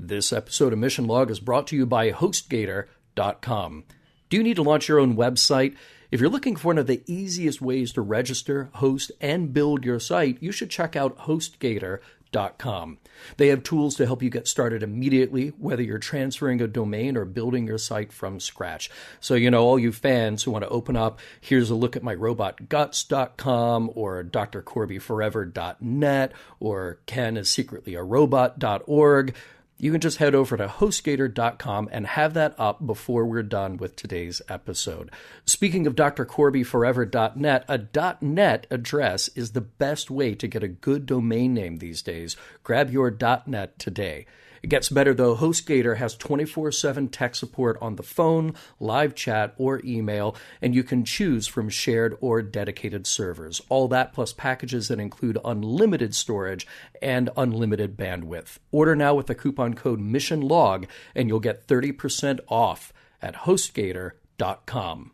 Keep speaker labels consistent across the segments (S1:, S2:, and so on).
S1: This episode of Mission Log is brought to you by HostGator.com. Do you need to launch your own website? If you're looking for one of the easiest ways to register, host, and build your site, you should check out HostGator.com. They have tools to help you get started immediately, whether you're transferring a domain or building your site from scratch. So, all you fans who want to open up, here's a look at my robotguts.com or drcorbyforever.net or Ken is secretly a robot.org. You can just head over to HostGator.com and have that up before we're done with today's episode. Speaking of drcorbyforever.net, a .net address is the best way to get a good domain name these days. Grab your .net today. It gets better, though. HostGator has 24/7 tech support on the phone, live chat, or email, and you can choose from shared or dedicated servers. All that plus packages that include unlimited storage and unlimited bandwidth. Order now with the coupon code MissionLog, and you'll get 30% off at HostGator.com.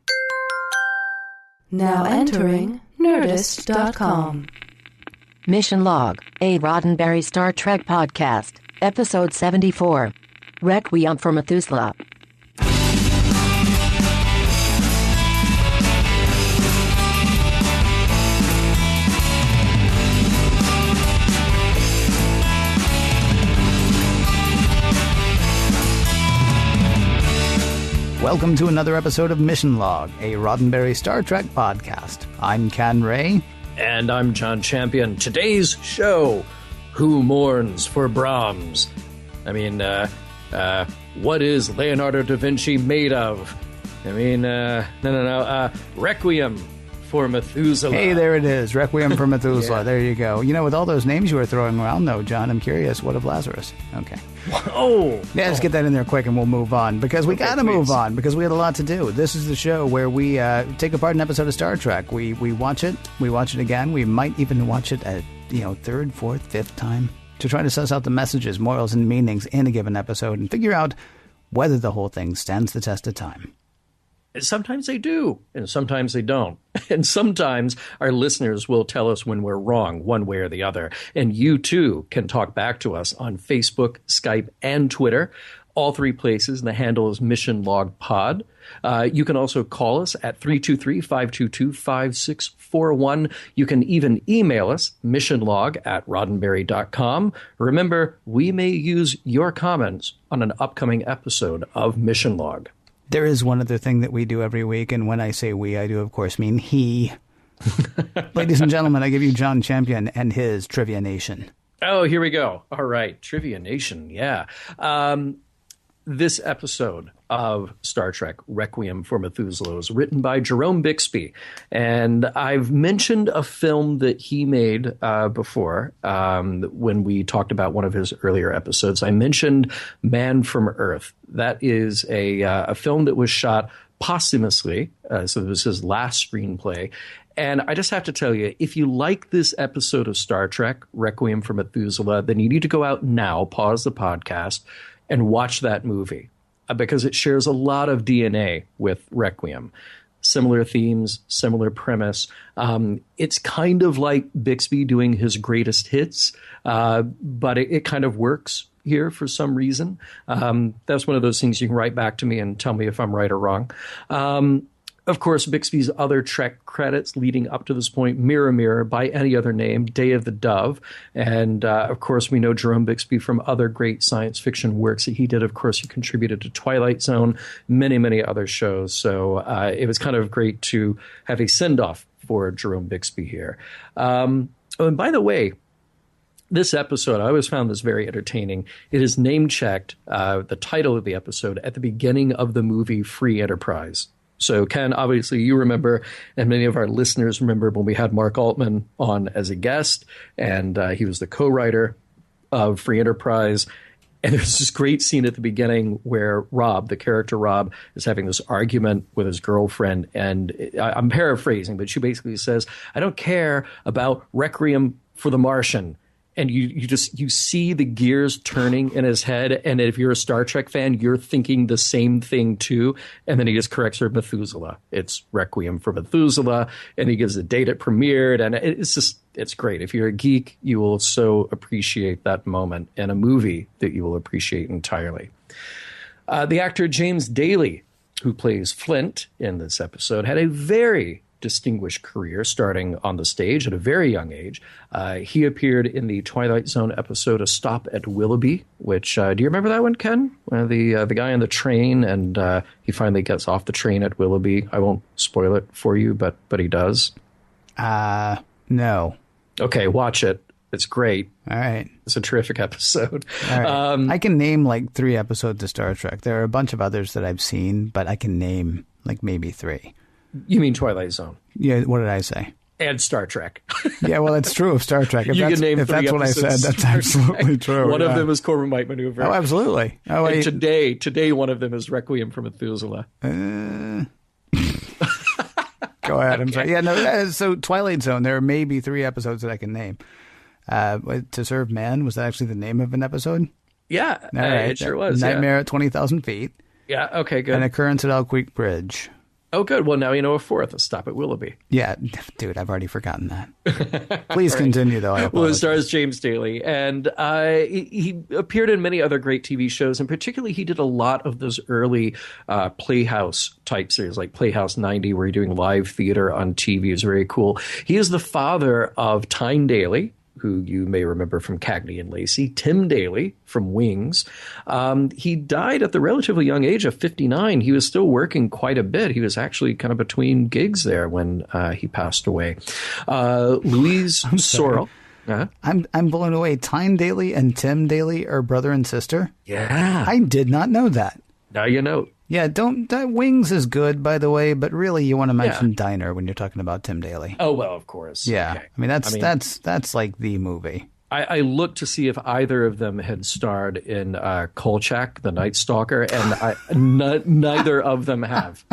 S2: Now entering Nerdist.com.
S3: Mission Log, a Roddenberry Star Trek podcast. Episode 74. Requiem for Methuselah.
S4: Welcome to another episode of Mission Log, a Roddenberry Star Trek podcast. I'm Ken Ray.
S1: And I'm John Champion. Today's show... Who mourns for Brahms? I mean, what is Leonardo da Vinci made of? I mean, Requiem for Methuselah.
S4: Hey, there it is. Requiem for Methuselah.
S1: Yeah.
S4: There you go. With all those names you were throwing around, though, John, I'm curious, what of Lazarus? Okay.
S1: Oh!
S4: Yeah, let's get that in there quick and we'll move on, because we got to move on, because we had a lot to do. This is the show where we take apart an episode of Star Trek. We watch it again. We might even watch it a third, fourth, fifth time to try to suss out the messages, morals, and meanings in a given episode and figure out whether the whole thing stands the test of time.
S1: Sometimes they do, and sometimes they don't. And sometimes our listeners will tell us when we're wrong, one way or the other. And you, too, can talk back to us on Facebook, Skype, and Twitter. All three places, and the handle is Mission Log Pod. You can also call us at 323-522-5641. You can even email us, missionlog@roddenberry.com. Remember, we may use your comments on an upcoming episode of Mission Log.
S4: There is one other thing that we do every week, and when I say we, I do, of course, mean he. Ladies and gentlemen, I give you John Champion and his Trivia Nation.
S1: Oh, here we go. All right, Trivia Nation, yeah. This episode of Star Trek Requiem for Methuselah was written by Jerome Bixby. And I've mentioned a film that he made before when we talked about one of his earlier episodes. I mentioned Man from Earth. That is a film that was shot posthumously. So it was his last screenplay. And I just have to tell you, if you like this episode of Star Trek, Requiem for Methuselah, then you need to go out now, pause the podcast, and watch that movie, because it shares a lot of DNA with Requiem. Similar themes, similar premise. It's kind of like Bixby doing his greatest hits, but it kind of works here for some reason. That's one of those things you can write back to me and tell me if I'm right or wrong. Of course, Bixby's other Trek credits leading up to this point, Mirror, Mirror, By Any Other Name, Day of the Dove. And, of course, we know Jerome Bixby from other great science fiction works that he did. Of course, he contributed to Twilight Zone, many, many other shows. So it was kind of great to have a send-off for Jerome Bixby here. And by the way, this episode, I always found this very entertaining. It is name-checked, the title of the episode, at the beginning of the movie Free Enterprise. So, Ken, obviously you remember, and many of our listeners remember when we had Mark Altman on as a guest, and he was the co-writer of Free Enterprise. And there's this great scene at the beginning where Rob, the character Rob, is having this argument with his girlfriend. And I'm paraphrasing, but she basically says, I don't care about Requiem for the Martian. And you see the gears turning in his head. And if you're a Star Trek fan, you're thinking the same thing too. And then he just corrects her Methuselah. It's Requiem for Methuselah. And he gives the date it premiered. And it's great. If you're a geek, you will so appreciate that moment in a movie that you will appreciate entirely. The actor James Daly, who plays Flint in this episode, had a very distinguished career starting on the stage at a very young age. He appeared in the Twilight Zone episode A Stop at Willoughby, which, do you remember that one, Ken? The guy on the train, and he finally gets off the train at Willoughby. I won't spoil it for you, but he does.
S4: No.
S1: Okay, watch it. It's great.
S4: All right.
S1: It's a terrific episode.
S4: All right. I can name like 3 episodes of Star Trek. There are a bunch of others that I've seen, but I can name like maybe 3.
S1: You mean Twilight Zone?
S4: Yeah, what did I say?
S1: And Star Trek.
S4: Yeah, well, it's true of Star Trek. If
S1: Can name
S4: if that's what I said, that's absolutely true.
S1: One of them is Corbomite Maneuver.
S4: Oh, absolutely. Oh,
S1: and today one of them is Requiem for Methuselah.
S4: Go ahead. I'm sorry. Yeah, no. So Twilight Zone, there are maybe 3 episodes that I can name. To Serve Man, was that actually the name of an episode?
S1: Yeah, it sure was.
S4: Nightmare at 20,000 Feet.
S1: Yeah, okay, good.
S4: An Occurrence at Elk Creek Bridge.
S1: Oh, good. Well, now you know a 4th. A Stop at Willoughby.
S4: Yeah, dude, I've already forgotten that. Please continue, though.
S1: Well, it stars James Daly, and he appeared in many other great TV shows, and particularly he did a lot of those early Playhouse type series, like Playhouse 90, where you're doing live theater on TV. Is very cool. He is the father of Tyne Daly, who you may remember from Cagney and Lacey, Tim Daly from Wings. He died at the relatively young age of 59. He was still working quite a bit. He was actually kind of between gigs there when he passed away. Louise Sorrell.
S4: I'm blown away. Tyne Daly and Tim Daly are brother and sister?
S1: Yeah.
S4: I did not know that.
S1: Now you know.
S4: Yeah, Wings is good, by the way, but really you want to mention Diner when you're talking about Tim Daly.
S1: Oh, well, of course.
S4: Yeah. Okay. I mean, that's like the movie.
S1: I looked to see if either of them had starred in Kolchak, the Night Stalker, and neither of them have.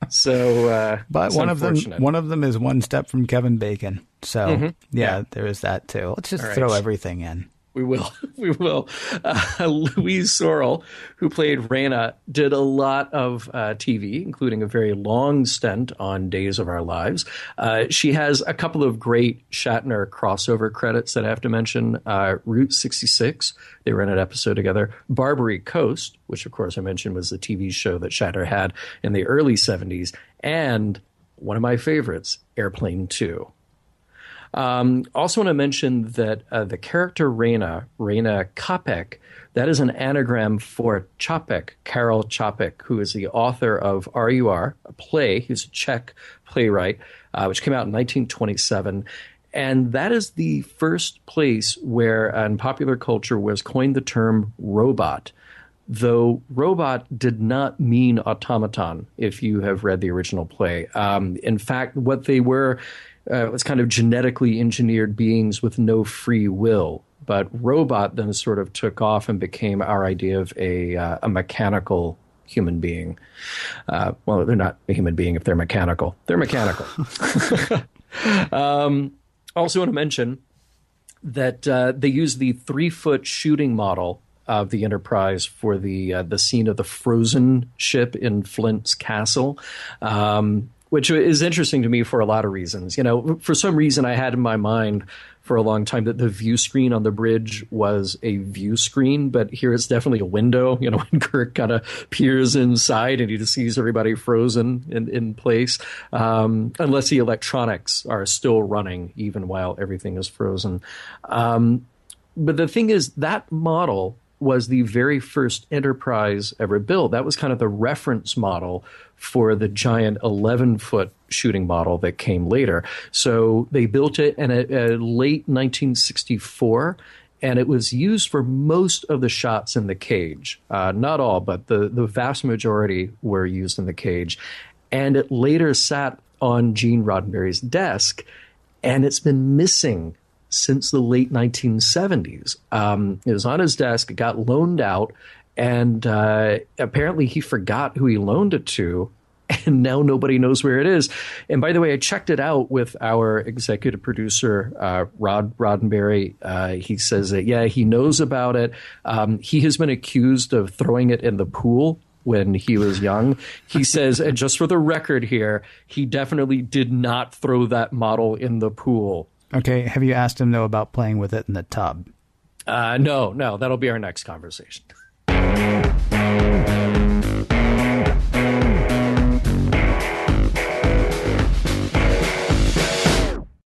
S1: So,
S4: but one of them is one step from Kevin Bacon. So, there is that too. Let's just throw everything in.
S1: We will. Louise Sorrell, who played Rayna, did a lot of TV, including a very long stint on Days of Our Lives. She has a couple of great Shatner crossover credits that I have to mention. Route 66, they ran an episode together. Barbary Coast, which of course I mentioned was the TV show that Shatner had in the early 70s. And one of my favorites, Airplane 2. Also want to mention that the character Rayna Kapec, that is an anagram for Čapek, Karel Čapek, who is the author of R.U.R., a play. He's a Czech playwright, which came out in 1927. And that is the first place where, in popular culture, was coined the term robot. Though robot did not mean automaton, if you have read the original play. In fact, what they were was kind of genetically engineered beings with no free will. But robot then sort of took off and became our idea of a mechanical human being. Well, they're not a human being if they're mechanical. They're mechanical. Also want to mention that they use the 3-foot shooting model of the Enterprise for the scene of the frozen ship in Flint's castle, which is interesting to me for a lot of reasons. You know, for some reason I had in my mind for a long time that the view screen on the bridge was a view screen, but here it's definitely a window, you know, when Kirk kind of peers inside and he just sees everybody frozen in place, unless the electronics are still running even while everything is frozen. But the thing is, that model was the very first Enterprise ever built. That was kind of the reference model for the giant 11-foot shooting model that came later. So they built it in late 1964, and it was used for most of the shots in the cage. Not all, but the vast majority were used in the cage. And it later sat on Gene Roddenberry's desk, and it's been missing since the late 1970s. It was on his desk, it got loaned out, and apparently he forgot who he loaned it to, and now nobody knows where it is. And by the way, I checked it out with our executive producer, Roddenberry. He says that, yeah, he knows about it. He has been accused of throwing it in the pool when he was young. He says, and just for the record here, he definitely did not throw that model in the pool.
S4: Okay. Have you asked him, though, about playing with it in the tub?
S1: No. That'll be our next conversation.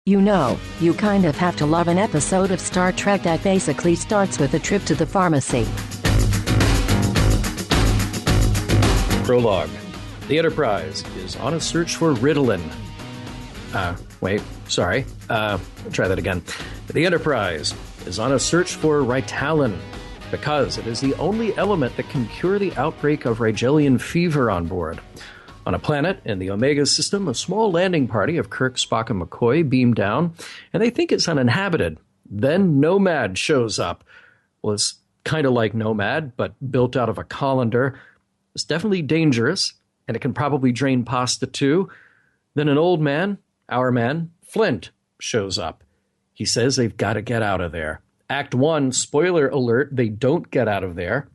S3: You know, you kind of have to love an episode of Star Trek that basically starts with a trip to the pharmacy.
S1: Prologue. The Enterprise is on a search for Ritalin. Try that again. The Enterprise is on a search for Ritalin because it is the only element that can cure the outbreak of Rigelian fever on board. On a planet in the Omega system, a small landing party of Kirk, Spock, and McCoy beam down, and they think it's uninhabited. Then Nomad shows up. Well, it's kind of like Nomad, but built out of a colander. It's definitely dangerous, and it can probably drain pasta too. Then an old man, our man, Flint, shows up. He says they've got to get out of there. Act 1, spoiler alert, they don't get out of there.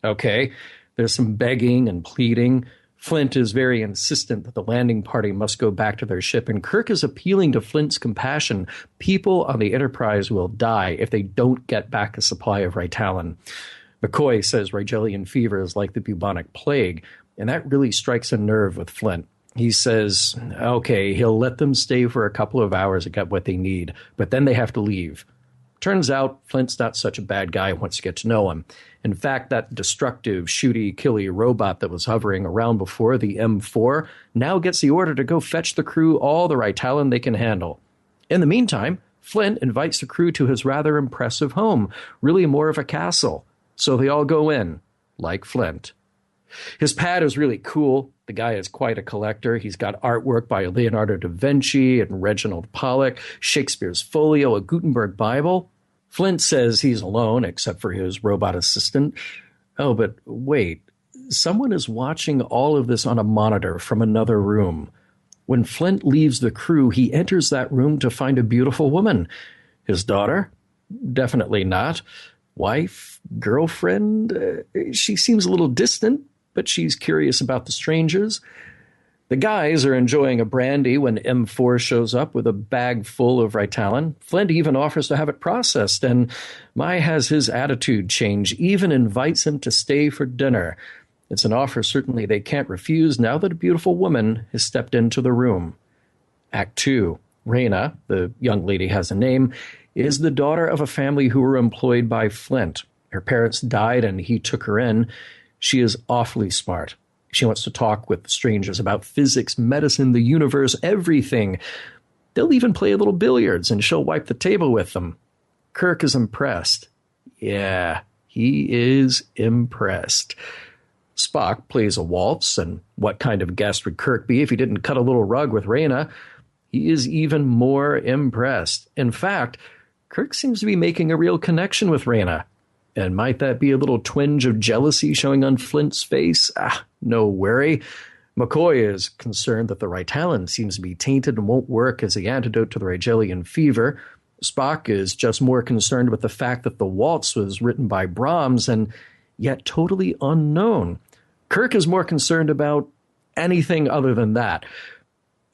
S1: Okay, there's some begging and pleading. Flint is very insistent that the landing party must go back to their ship, and Kirk is appealing to Flint's compassion. People on the Enterprise will die if they don't get back a supply of Ritalin. McCoy says Rigelian fever is like the bubonic plague, and that really strikes a nerve with Flint. He says, okay, he'll let them stay for a couple of hours to get what they need, but then they have to leave. Turns out Flint's not such a bad guy once you get to know him. In fact, that destructive, shooty, killy robot that was hovering around before, the M4, now gets the order to go fetch the crew all the Ritalin they can handle. In the meantime, Flint invites the crew to his rather impressive home, really more of a castle. So they all go in, like Flint. His pad is really cool. The guy is quite a collector. He's got artwork by Leonardo da Vinci and Reginald Pollock, Shakespeare's Folio, a Gutenberg Bible. Flint says he's alone, except for his robot assistant. Oh, but wait. Someone is watching all of this on a monitor from another room. When Flint leaves the crew, he enters that room to find a beautiful woman. His daughter? Definitely not. Wife? Girlfriend? She seems a little distant, but she's curious about the strangers. The guys are enjoying a brandy when M4 shows up with a bag full of Ritalin. Flint even offers to have it processed, and my has his attitude change, even invites him to stay for dinner. It's an offer certainly they can't refuse now that a beautiful woman has stepped into the room. Act 2. Rayna, the young lady has a name, is the daughter of a family who were employed by Flint. Her parents died and he took her in. She is awfully smart. She wants to talk with strangers about physics, medicine, the universe, everything. They'll even play a little billiards, and she'll wipe the table with them. Kirk is impressed. Yeah, he is impressed. Spock plays a waltz, and what kind of guest would Kirk be if he didn't cut a little rug with Rayna? He is even more impressed. In fact, Kirk seems to be making a real connection with Rayna. And might that be a little twinge of jealousy showing on Flint's face? No worry. McCoy is concerned that the Ritalin seems to be tainted and won't work as the antidote to the Rigelian fever. Spock is just more concerned with the fact that the waltz was written by Brahms and yet totally unknown. Kirk is more concerned about anything other than that.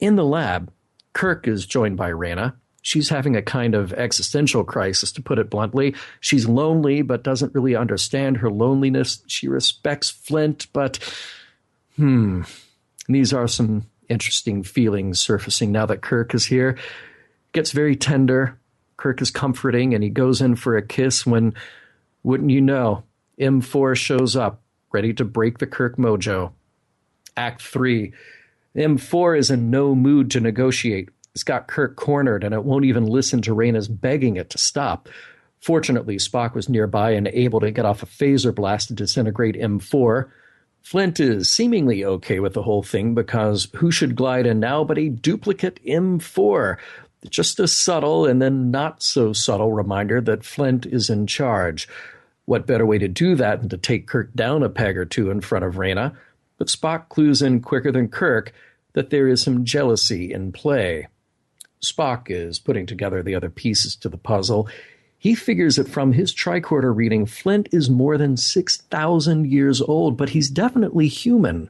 S1: In the lab, Kirk is joined by Rayna. She's having a kind of existential crisis, to put it bluntly. She's lonely, but doesn't really understand her loneliness. She respects Flint, but, these are some interesting feelings surfacing now that Kirk is here. Gets very tender. Kirk is comforting, and he goes in for a kiss when, wouldn't you know, M4 shows up, ready to break the Kirk mojo. Act 3. M4 is in no mood to negotiate. It's got Kirk cornered, and it won't even listen to Rayna's begging it to stop. Fortunately, Spock was nearby and able to get off a phaser blast to disintegrate M4. Flint is seemingly okay with the whole thing because who should glide in now but a duplicate M4? Just a subtle and then not so subtle reminder that Flint is in charge. What better way to do that than to take Kirk down a peg or two in front of Rayna? But Spock clues in quicker than Kirk that there is some jealousy in play. Spock is putting together the other pieces to the puzzle. He figures that from his tricorder reading, Flint is more than 6,000 years old, but he's definitely human.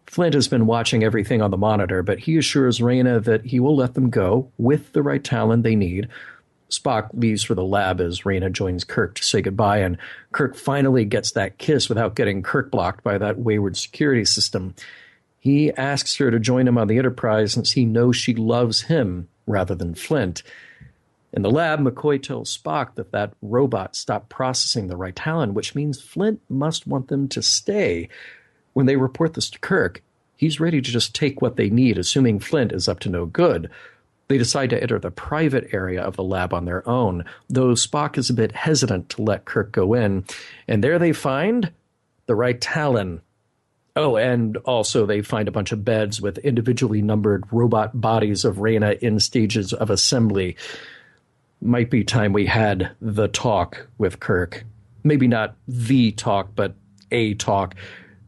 S1: Flint has been watching everything on the monitor, but he assures Rayna that he will let them go with the right talent they need. Spock leaves for the lab as Rayna joins Kirk to say goodbye, and Kirk finally gets that kiss without getting Kirk blocked by that wayward security system. He asks her to join him on the Enterprise since he knows she loves him rather than Flint. In the lab, McCoy tells Spock that that robot stopped processing the right talent, which means Flint must want them to stay. When they report this to Kirk, he's ready to just take what they need, assuming Flint is up to no good. They decide to enter the private area of the lab on their own, though Spock is a bit hesitant to let Kirk go in. And there they find the right talent. Oh, and also they find a bunch of beds with individually numbered robot bodies of Rayna in stages of assembly. Might be time we had the talk with Kirk. Maybe not the talk, but a talk.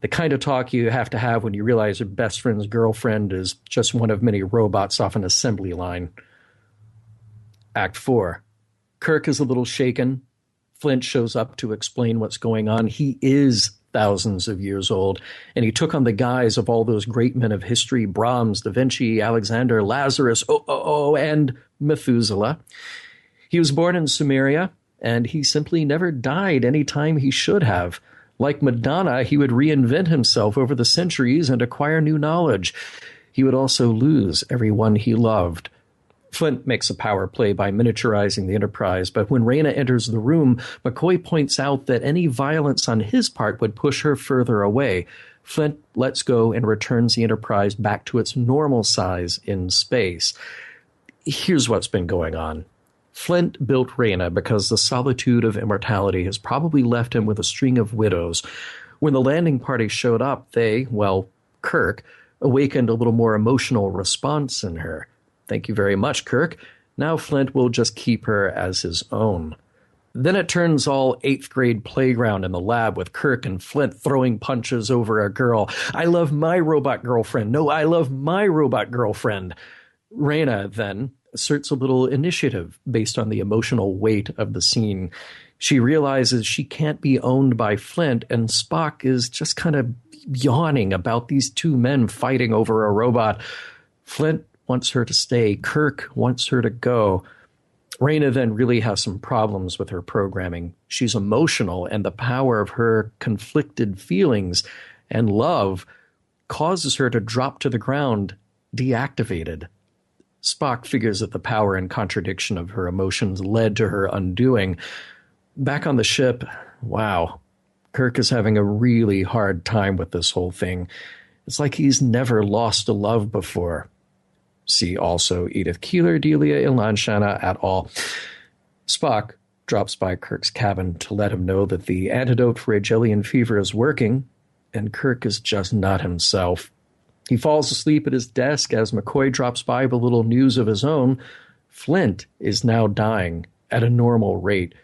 S1: The kind of talk you have to have when you realize your best friend's girlfriend is just one of many robots off an assembly line. Act 4. Kirk is a little shaken. Flint shows up to explain what's going on. He is thousands of years old, and he took on the guise of all those great men of history, Brahms, Da Vinci, Alexander, Lazarus, and Methuselah. He was born in Sumeria, and he simply never died any time he should have. Like Madonna, he would reinvent himself over the centuries and acquire new knowledge. He would also lose everyone he loved. Flint makes a power play by miniaturizing the Enterprise, but when Rayna enters the room, McCoy points out that any violence on his part would push her further away. Flint lets go and returns the Enterprise back to its normal size in space. Here's what's been going on. Flint built Rayna because the solitude of immortality has probably left him with a string of widows. When the landing party showed up, Kirk, awakened a little more emotional response in her. Thank you very much, Kirk. Now Flint will just keep her as his own. Then it turns all 8th grade playground in the lab with Kirk and Flint throwing punches over a girl. I love my robot girlfriend. No, I love my robot girlfriend. Rayna, then, asserts a little initiative based on the emotional weight of the scene. She realizes she can't be owned by Flint, and Spock is just kind of yawning about these two men fighting over a robot. Flint wants her to stay. Kirk wants her to go. Rayna then really has some problems with her programming. She's emotional, and the power of her conflicted feelings and love causes her to drop to the ground, deactivated. Spock figures that the power and contradiction of her emotions led to her undoing. Back on the ship, wow, Kirk is having a really hard time with this whole thing. It's like he's never lost a love before. See also Edith Keeler, Delia Ilanshana et al. Spock drops by Kirk's cabin to let him know that the antidote for Agelian fever is working, and Kirk is just not himself. He falls asleep at his desk as McCoy drops by with a little news of his own. Flint is now dying at a normal rate.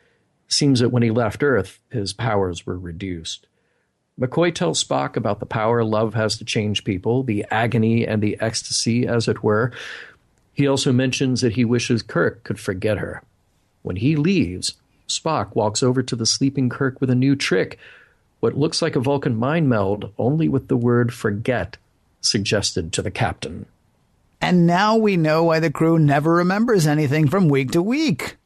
S1: Seems that when he left Earth, his powers were reduced. McCoy tells Spock about the power love has to change people, the agony and the ecstasy, as it were. He also mentions that he wishes Kirk could forget her. When he leaves, Spock walks over to the sleeping Kirk with a new trick, what looks like a Vulcan mind meld, only with the word forget suggested to the captain.
S4: And now we know why the crew never remembers anything from week to week.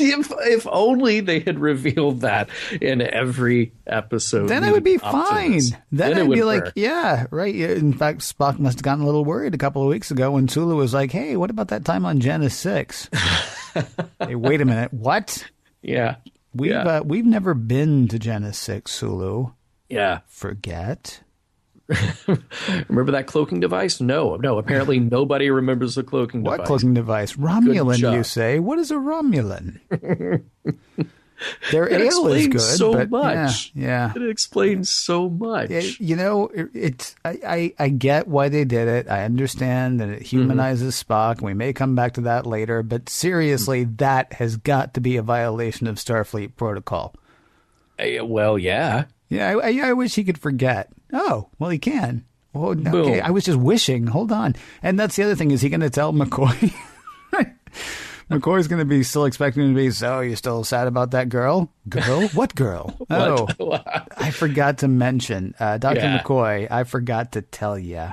S1: If only they had revealed that in every episode.
S4: Then it would be fine. Then I'd be like, yeah, right. In fact, Spock must have gotten a little worried a couple of weeks ago when Sulu was like, hey, what about that time on Genesis 6? Hey, wait a minute. What?
S1: Yeah.
S4: We've never been to Genesis 6, Sulu.
S1: Yeah.
S4: Forget.
S1: Remember that cloaking device? No. Apparently nobody remembers the cloaking device.
S4: What cloaking device? Romulan, you say? What is a Romulan? Their ale is good.
S1: So much.
S4: Yeah.
S1: It explains so much.
S4: I get why they did it. I understand that it humanizes Spock. We may come back to that later, but seriously, that has got to be a violation of Starfleet protocol.
S1: Well, yeah.
S4: Yeah, I wish he could forget. Oh, well, he can. Oh, okay.
S1: Boom.
S4: I was just wishing. Hold on. And that's the other thing. Is he going to tell McCoy? McCoy's going to be still expecting him to be, so you're still sad about that girl? Girl? What girl? Oh, I forgot to mention. Dr. McCoy, I forgot to tell you.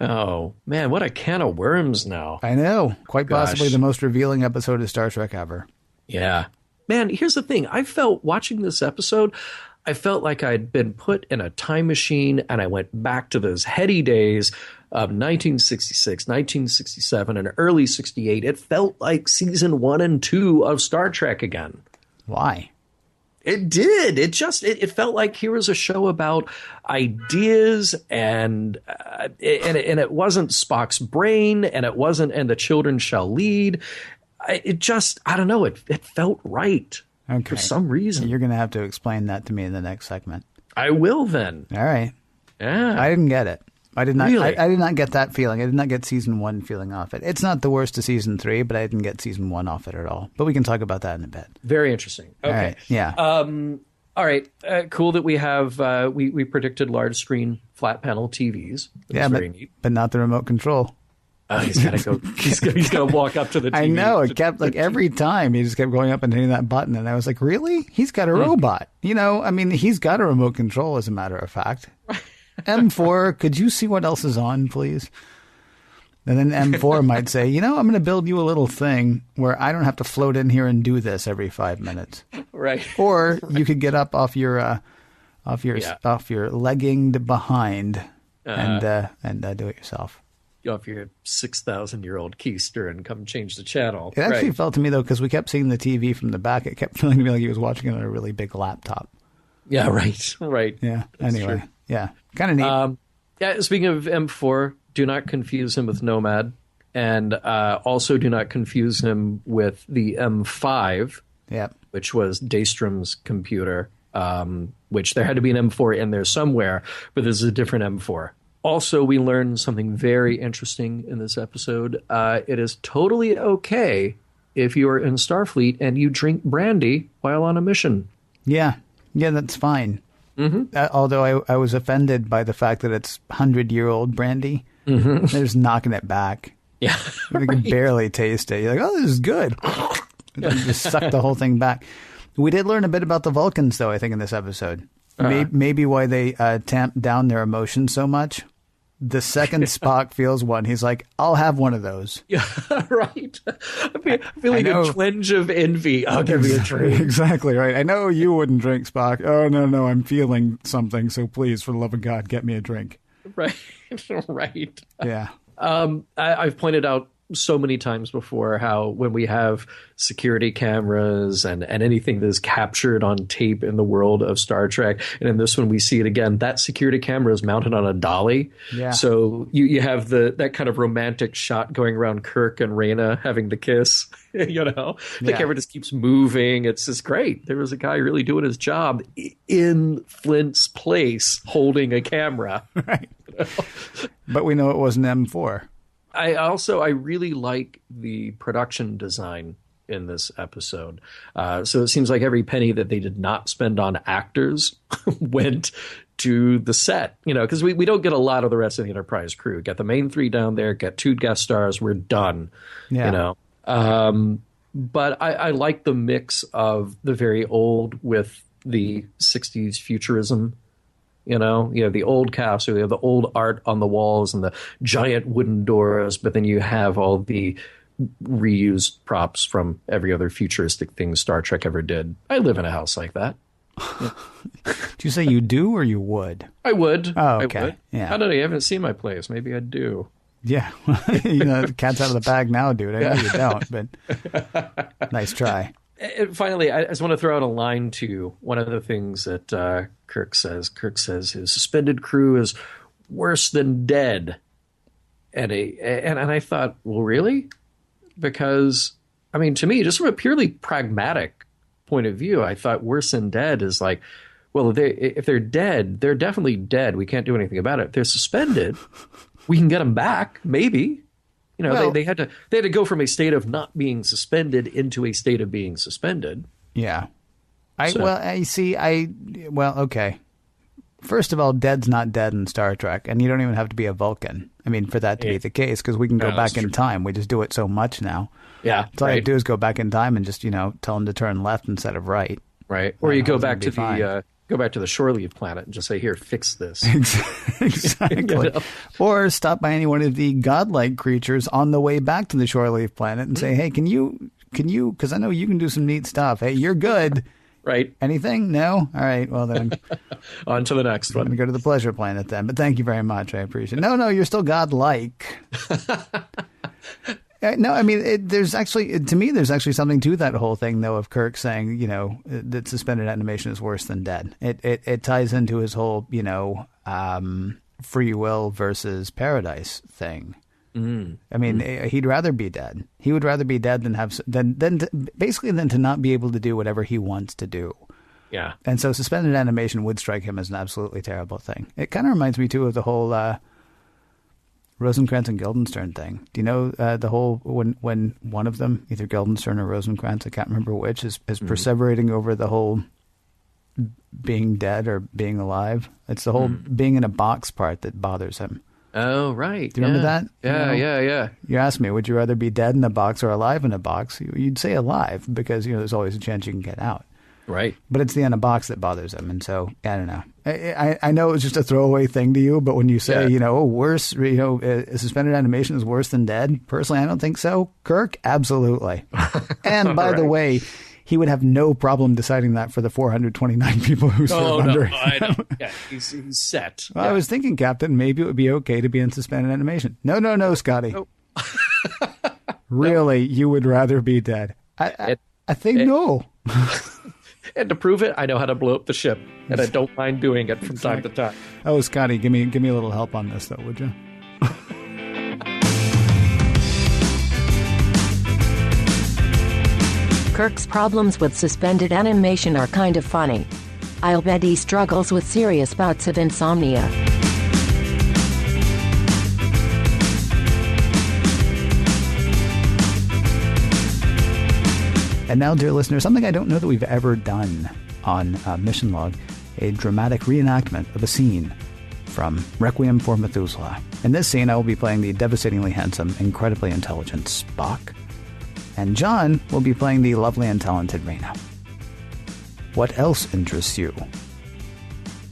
S1: Oh, man, what a can of worms now.
S4: I know. Quite
S1: Gosh.
S4: possibly the most revealing episode of Star Trek ever.
S1: Yeah. Man, here's the thing. I felt watching this episode, I felt like I'd been put in a time machine and I went back to those heady days of 1966, 1967, and early 68. It felt like season 1 and 2 of Star Trek again.
S4: Why?
S1: It did. It felt like here was a show about ideas and it wasn't Spock's brain and it wasn't and the children shall lead. I don't know. It felt right for some reason.
S4: You're going to have to explain that to me in the next segment.
S1: I will then.
S4: All right.
S1: Yeah.
S4: I didn't get it. I did not.
S1: Really?
S4: I did not get that feeling. I did not get season 1 feeling off it. It's not the worst of season 3, but I didn't get season 1 off it at all. But we can talk about that in a bit.
S1: Very interesting. Okay.
S4: All right. Yeah.
S1: All right. Cool that we have we predicted large screen flat panel TVs. That's very neat.
S4: But not the remote control.
S1: He's got to go. He's got to walk up to the TV.
S4: I know. It kept like every time he just kept going up and hitting that button, and I was like, "Really? He's got a robot? You know? I mean, he's got a remote control, as a matter of fact." M4, could you see what else is on, please? And then M4 might say, I'm going to build you a little thing where I don't have to float in here and do this every 5 minutes.
S1: Right.
S4: Or you could get up off your legginged behind and do it yourself.
S1: Off your 6,000-year-old keister and come change the channel.
S4: It actually felt to me, though, because we kept seeing the TV from the back, it kept feeling to me like he was watching it on a really big laptop.
S1: Yeah, right.
S4: Yeah,
S1: That's
S4: anyway.
S1: true.
S4: Yeah, kind of neat.
S1: Yeah, speaking of M4, do not confuse him with Nomad. And also do not confuse him with the M5, which was Daystrom's computer, which there had to be an M4 in there somewhere, but this is a different M4. Also, we learned something very interesting in this episode. It is totally okay if you are in Starfleet and you drink brandy while on a mission.
S4: Yeah, that's fine. Mm-hmm. Although I was offended by the fact that it's 100-year-old brandy. Mm-hmm. They're just knocking it back.
S1: Yeah,
S4: you can barely taste it. You're like, oh, this is good. Just suck the whole thing back. We did learn a bit about the Vulcans, though, I think, in this episode. Maybe why they tamp down their emotions so much. The second Spock feels one, he's like, I'll have one of those.
S1: Yeah, right. I'm feeling a twinge of envy. I'll give you a drink.
S4: Exactly, right. I know you wouldn't drink, Spock. Oh, no, I'm feeling something, so please, for the love of God, get me a drink.
S1: Right, right.
S4: Yeah.
S1: I've pointed out so many times before how when we have security cameras and anything that is captured on tape in the world of Star Trek, and in this one we see it again, that security camera is mounted on a dolly. Yeah. So you have that kind of romantic shot going around Kirk and Rayna having the kiss. The camera just keeps moving. It's just great. There was a guy really doing his job in Flint's place holding a camera.
S4: Right. But we know it was an M4.
S1: I really like the production design in this episode. So it seems like every penny that they did not spend on actors went to the set, because we don't get a lot of the rest of the Enterprise crew. Get the main 3 down there, get 2 guest stars, we're done. Yeah. But I like the mix of the very old with the 60s futurism. You have the old cast, or you have the old art on the walls and the giant wooden doors, but then you have all the reused props from every other futuristic thing Star Trek ever did. I live in a house like that. Yeah.
S4: Do you say you do or you would?
S1: I would.
S4: Oh, okay.
S1: I would.
S4: Yeah.
S1: I don't know. You haven't seen my place. Maybe I do.
S4: Yeah. The cat's out of the bag now, dude. I know you don't, but nice try.
S1: And finally, I just want to throw out a line to one of the things that Kirk says. Kirk says his suspended crew is worse than dead. And I thought, well, really? Because, to me, just from a purely pragmatic point of view, I thought worse than dead is like, well, if they're dead, they're definitely dead. We can't do anything about it. If they're suspended, we can get them back, maybe. They had to go from a state of not being suspended into a state of being suspended.
S4: Yeah. Okay. first of all, dead's not dead in Star Trek, and you don't even have to be a Vulcan. I mean, for that to be the case, because we can go back in time. We just do it so much now.
S1: Yeah.
S4: So all you do is go back in time and just, tell them to turn left instead of right.
S1: Right. Or you go back to the shore leave planet and just say, here, fix this.
S4: Exactly. Or stop by any one of the godlike creatures on the way back to the shore leave planet and say, hey, can you, because I know you can do some neat stuff. Hey, you're good.
S1: Right.
S4: Anything? No? All right. Well, then.
S1: On to the next one.
S4: I'm going to go to the pleasure planet then. But thank you very much. I appreciate it. No, you're still godlike. No, I mean, there's actually something to that whole thing, though, of Kirk saying, that suspended animation is worse than dead. It ties into his whole, free will versus paradise thing. Mm. I mean, he'd rather be dead. He would rather be dead than to not be able to do whatever he wants to do.
S1: Yeah.
S4: And so suspended animation would strike him as an absolutely terrible thing. It kind of reminds me, too, of the whole Rosencrantz and Guildenstern thing. Do you know the whole when one of them, either Guildenstern or Rosencrantz, I can't remember which, is perseverating over the whole being dead or being alive? It's the whole being in a box part that bothers him.
S1: Oh, right.
S4: Do you remember that?
S1: Yeah.
S4: You asked me, would you rather be dead in a box or alive in a box? You'd say alive because, there's always a chance you can get out.
S1: Right.
S4: But it's the in a box that bothers him. And so, I don't know. I know it's just a throwaway thing to you, but when you say, worse, suspended animation is worse than dead, personally, I don't think so. Kirk, absolutely. And by the way, he would have no problem deciding that for the 429 people who serve under him.
S1: I know. Yeah, he's set.
S4: Well, I was thinking, Captain, maybe it would be okay to be in suspended animation. No, Scotty.
S1: Nope.
S4: Really, you would rather be dead. I think no.
S1: And to prove it, I know how to blow up the ship, and I don't mind doing it from time to time.
S4: Oh, Scotty, give me a little help on this, though, would you?
S3: Kirk's problems with suspended animation are kind of funny. I'll bet he struggles with serious bouts of insomnia.
S4: And now, dear listener, something I don't know that we've ever done on Mission Log, a dramatic reenactment of a scene from Requiem for Methuselah. In this scene, I will be playing the devastatingly handsome, incredibly intelligent Spock, and John will be playing the lovely and talented Rayna. What else interests you?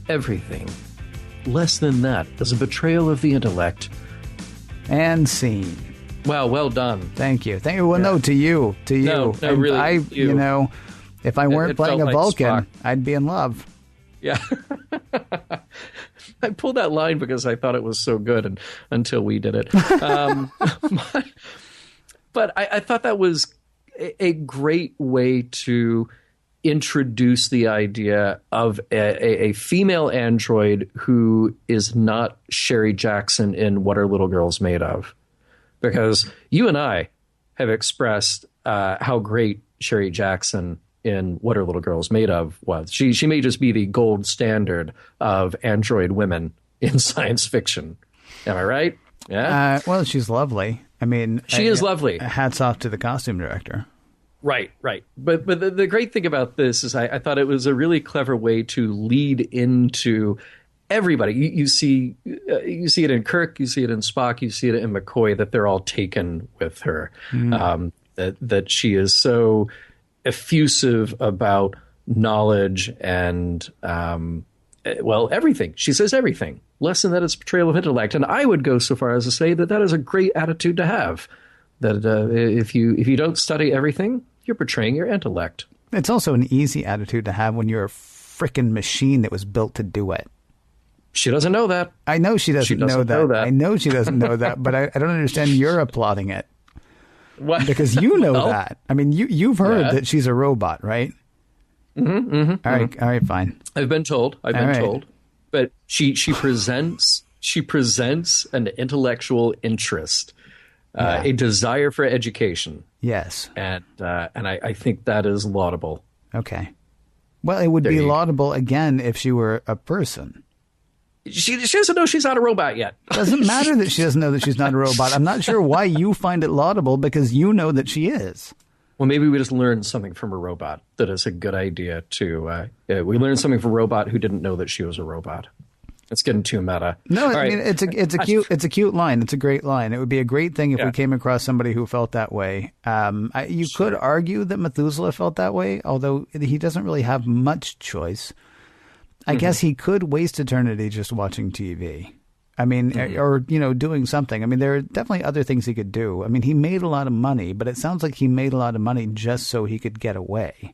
S1: Everything. Less than that is a betrayal of the intellect.
S4: And scene.
S1: Wow, well done.
S4: Thank you. Well, no, to you.
S1: No, really,
S4: if I weren't playing a
S1: like
S4: Vulcan,
S1: Spock.
S4: I'd be in love.
S1: Yeah. I pulled that line because I thought it was so good until we did it. But I thought that was a great way to introduce the idea of a female android who is not Sherry Jackson in What Are Little Girls Made Of? Because you and I have expressed how great Sherry Jackson in What Are Little Girls Made Of was. She may just be the gold standard of android women in science fiction. Am I right? Yeah.
S4: Well, she's lovely. I mean,
S1: she is lovely.
S4: Hats off to the costume director.
S1: Right. But the great thing about this is I thought it was a really clever way to lead into everybody. You see it in Kirk, you see it in Spock, you see it in McCoy, that they're all taken with her. That she is so effusive about knowledge and everything. She says everything. Less than that, it's betrayal of intellect. And I would go so far as to say that is a great attitude to have. That if you don't study everything, you're betraying your intellect.
S4: It's also an easy attitude to have when you're a frickin' machine that was built to do it.
S1: She doesn't know that.
S4: I know she doesn't know that. I know she doesn't know that, but I don't understand you're applauding it.
S1: What?
S4: Because you know that. I mean, you've heard that she's a robot, right?
S1: Mm-hmm.
S4: All right, fine.
S1: I've been told. But she presents an intellectual interest, a desire for education.
S4: Yes.
S1: And I think that is laudable.
S4: Okay. Well, it would be laudable again if she were a person.
S1: She doesn't know she's not a robot yet.
S4: Doesn't matter that she doesn't know that she's not a robot. I'm not sure why you find it laudable, because you know that she is.
S1: Well, maybe we just learned something from a robot that is a good idea to. We learned something from a robot who didn't know that she was a robot. It's getting too meta.
S4: No, I mean it's a cute line. It's a great line. It would be a great thing if we came across somebody who felt that way. You could argue that Methuselah felt that way, although he doesn't really have much choice. I guess he could waste eternity just watching TV. I mean, or doing something. I mean, there are definitely other things he could do. I mean, he made a lot of money, but it sounds like he made a lot of money just so he could get away.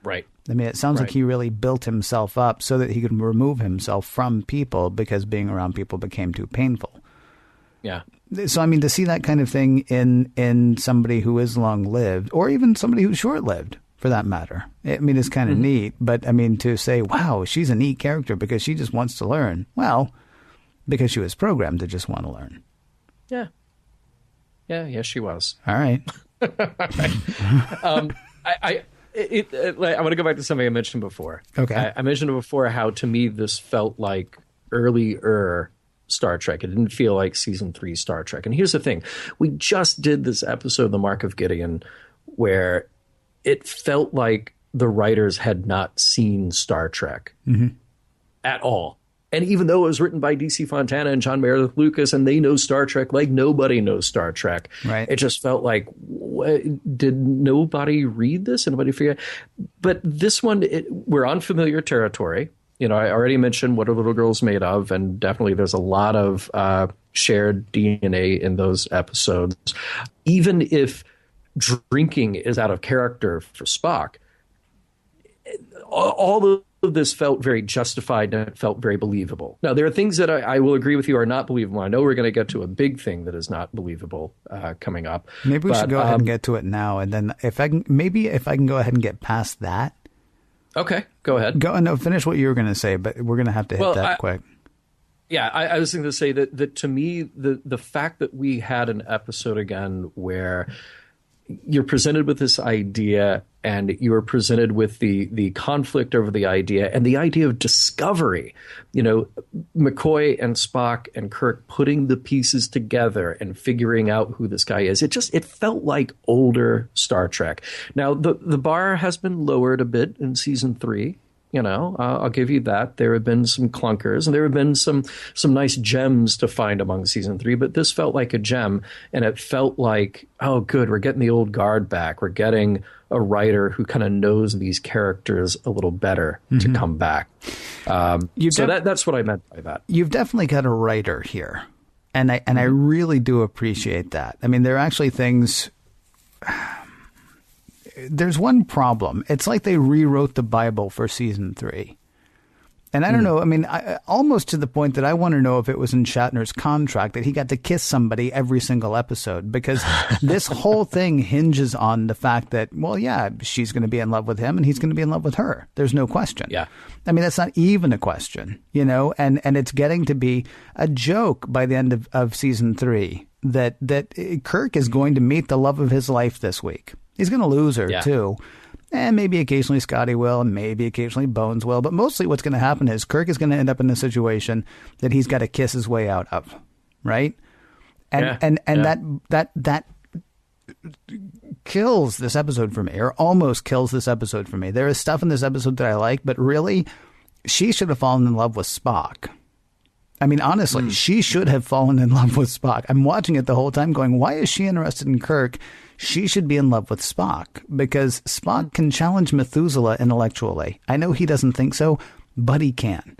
S1: Right.
S4: I mean, it sounds like he really built himself up so that he could remove himself from people because being around people became too painful.
S1: Yeah.
S4: So, I mean, to see that kind of thing in somebody who is long-lived, or even somebody who's short-lived, for that matter, I mean, it's kind of neat. But, I mean, to say, wow, she's a neat character because she just wants to learn. Well, because she was programmed to just want to learn.
S1: Yeah. Yeah, yes, she was.
S4: All right.
S1: I want to go back to something I mentioned before.
S4: Okay.
S1: I mentioned before how, to me, this felt like earlier Star Trek. It didn't feel like season 3 Star Trek. And here's the thing. We just did this episode, The Mark of Gideon, where it felt like the writers had not seen Star Trek at all. And even though it was written by D.C. Fontana and John Meredith Lucas, and they know Star Trek like nobody knows Star Trek, it just felt like, did nobody read this? Anybody figure? But this one, we're on familiar territory. I already mentioned What Are Little Girls Made Of, and definitely there's a lot of shared DNA in those episodes. Even if drinking is out of character for Spock, all of this felt very justified and it felt very believable. Now, there are things that I will agree with you are not believable. I know we're going to get to a big thing that is not believable coming up.
S4: Maybe we should go ahead and get to it now. And then if I can go ahead and get past that.
S1: Okay, go ahead.
S4: Finish what you were going to say, but we're going to have to hit that quick.
S1: Yeah, I was going to say that to me, the fact that we had an episode again where you're presented with this idea and you are presented with the conflict over the idea and the idea of discovery. McCoy and Spock and Kirk putting the pieces together and figuring out who this guy is. It felt like older Star Trek. Now, the bar has been lowered a bit in season 3. I'll give you that. There have been some clunkers and there have been some nice gems to find among season 3, but this felt like a gem, and it felt like, oh, good, we're getting the old guard back. We're getting a writer who kind of knows these characters a little better to come back. That's what I meant by that.
S4: You've definitely got a writer here, and I really do appreciate that. I mean, there are actually things. There's one problem. It's like they rewrote the Bible for season 3. And I don't know. I mean, almost to the point that I want to know if it was in Shatner's contract that he got to kiss somebody every single episode, because this whole thing hinges on the fact that, well, yeah, she's going to be in love with him and he's going to be in love with her. There's no question.
S1: Yeah.
S4: I mean, that's not even a question, and it's getting to be a joke by the end of season 3 that Kirk is going to meet the love of his life this week. He's going to lose her, too. And maybe occasionally Scotty will, and maybe occasionally Bones will. But mostly what's going to happen is Kirk is going to end up in a situation that he's got to kiss his way out of, right? And that kills this episode for me, or almost kills this episode for me. There is stuff in this episode that I like, but really, she should have fallen in love with Spock. I mean, honestly, she should have fallen in love with Spock. I'm watching it the whole time going, why is she interested in Kirk? She should be in love with Spock, because Spock can challenge Methuselah intellectually. I know he doesn't think so, but he can.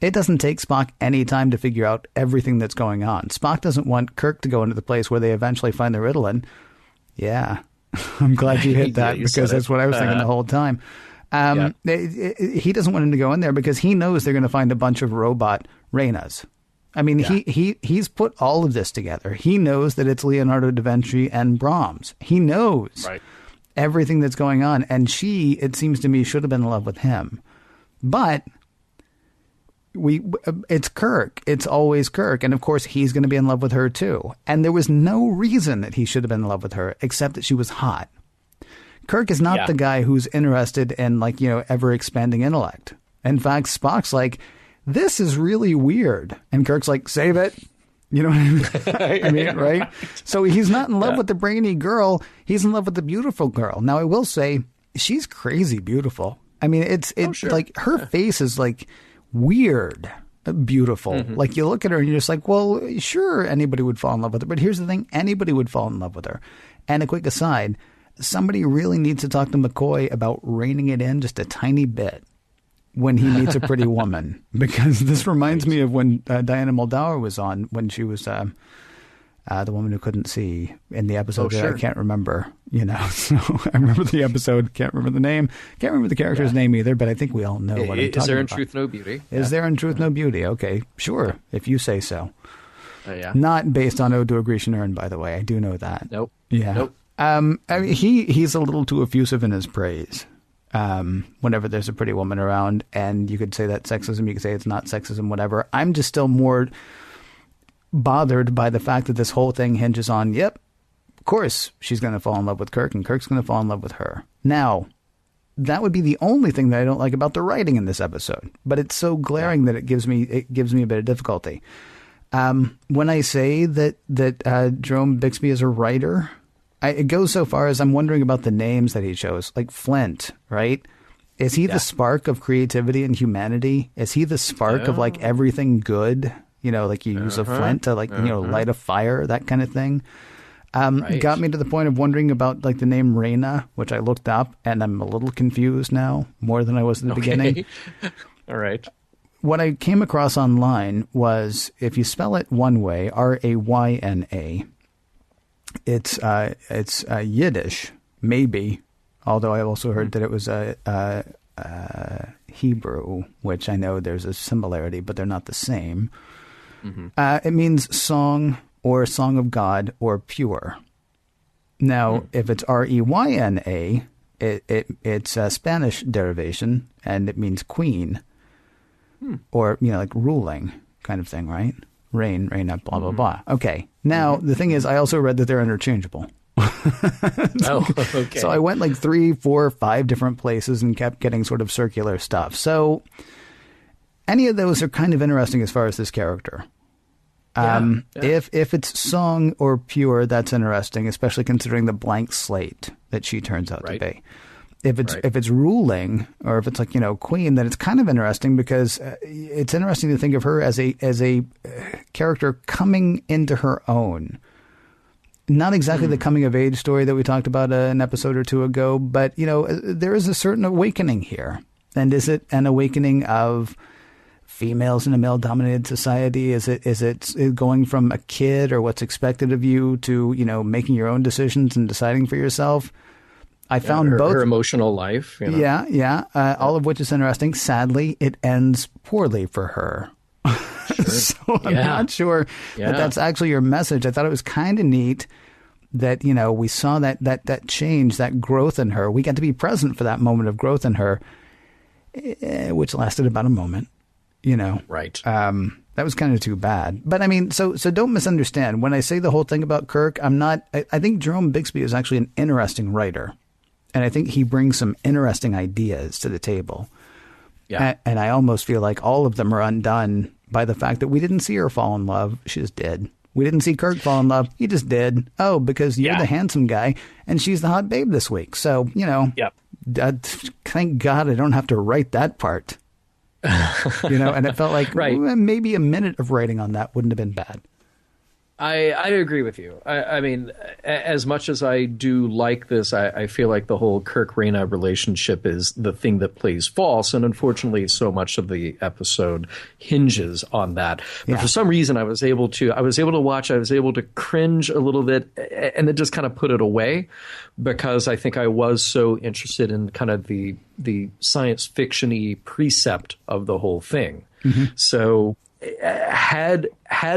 S4: It doesn't take Spock any time to figure out everything that's going on. Spock doesn't want Kirk to go into the place where they eventually find the Ritalin. Yeah, I'm glad you hit that, because that's what I was thinking the whole time. He doesn't want him to go in there because he knows they're going to find a bunch of robot Raynas. I mean, he's put all of this together. He knows that it's Leonardo da Vinci and Brahms. He knows everything that's going on. And she, it seems to me, should have been in love with him. But it's Kirk. It's always Kirk. And, of course, he's going to be in love with her, too. And there was no reason that he should have been in love with her except that she was hot. Kirk is not the guy who's interested in, ever-expanding intellect. In fact, Spock's like, this is really weird. And Kirk's like, save it. You know what I mean? I mean, right? So he's not in love with the brainy girl. He's in love with the beautiful girl. Now, I will say, she's crazy beautiful. I mean, it's like her face is like weird beautiful. Like you look at her and you're just like, well, sure, anybody would fall in love with her. But here's the thing. Anybody would fall in love with her. And a quick aside, somebody really needs to talk to McCoy about reining it in just a tiny bit when he meets a pretty woman, because this reminds me of when Diana Muldaur was on, when she was the woman who couldn't see in the episode that I can't remember, you know. So I remember the episode, can't remember the name, can't remember the character's name either, but I think we all know what I'm talking about.
S1: Is there in Truth No Beauty?
S4: Is there in Truth No Beauty? Okay, sure, if you say so. Not based on Ode to a Grecian Urn, by the way. I do know that.
S1: Nope.
S4: Yeah.
S1: Nope.
S4: I mean, he's a little too effusive in his praise. Whenever there's a pretty woman around, and you could say that's sexism, you could say it's not sexism, whatever. I'm just still more bothered by the fact that this whole thing hinges on, yep, of course she's going to fall in love with Kirk, and Kirk's going to fall in love with her. Now, that would be the only thing that I don't like about the writing in this episode, but it's so glaring that it gives me a bit of difficulty. When I say that Jerome Bixby is a writer, it goes so far as I'm wondering about the names that he chose, like Flint, right? Is he the spark of creativity and humanity? Is he the spark of like everything good? You know, like you use a flint to like, you know, light a fire, that kind of thing. Got me to the point of wondering about like the name Rayna, which I looked up, and I'm a little confused now, more than I was in the beginning.
S1: All right.
S4: What I came across online was, if you spell it one way, Rayna, it's Yiddish, maybe. Although I also heard that it was Hebrew, which I know there's a similarity, but they're not the same. It means song or song of God or pure. Now, if it's Reyna, it's a Spanish derivation, and it means queen, or, you know, like ruling kind of thing, right? Rayna, blah, blah, blah. Okay. Now, the thing is, I also read that they're interchangeable.
S1: Okay.
S4: So I went like 3, 4, 5 different places and kept getting sort of circular stuff. So any of those are kind of interesting as far as this character. If it's song or pure, that's interesting, especially considering the blank slate that she turns out to be. If it's ruling, or if it's like, you know, queen, then it's kind of interesting, because it's interesting to think of her as a character coming into her own. Not exactly the coming of age story that we talked about an episode or two ago, but, you know, there is a certain awakening here. And is it an awakening of females in a male-dominated society? Is it going from a kid or what's expected of you to, you know, making your own decisions and deciding for yourself? I found both.
S1: Her emotional life. You know?
S4: All of which is interesting. Sadly, it ends poorly for her. So I'm not sure that that's actually your message. I thought it was kind of neat that, you know, we saw that change, that growth in her. We got to be present for that moment of growth in her, which lasted about a moment, you know.
S1: Right.
S4: That was kind of too bad. But I mean, so don't misunderstand. When I say the whole thing about Kirk, I think Jerome Bixby is actually an interesting writer. And I think he brings some interesting ideas to the table. Yeah. And I almost feel like all of them are undone by the fact that we didn't see her fall in love. She just did. We didn't see Kirk fall in love. He just did. Oh, because you're the handsome guy and she's the hot babe this week. So, you know, thank God I don't have to write that part. You know, and it felt like maybe a minute of writing on that wouldn't have been bad.
S1: I agree with you. I mean, as much as I do like this, I feel like the whole Kirk-Rayna relationship is the thing that plays false, and unfortunately, so much of the episode hinges on that. But for some reason, I was able to watch. I was able to cringe a little bit, and then just kind of put it away, because I think I was so interested in kind of the science fiction-y precept of the whole thing. So. Had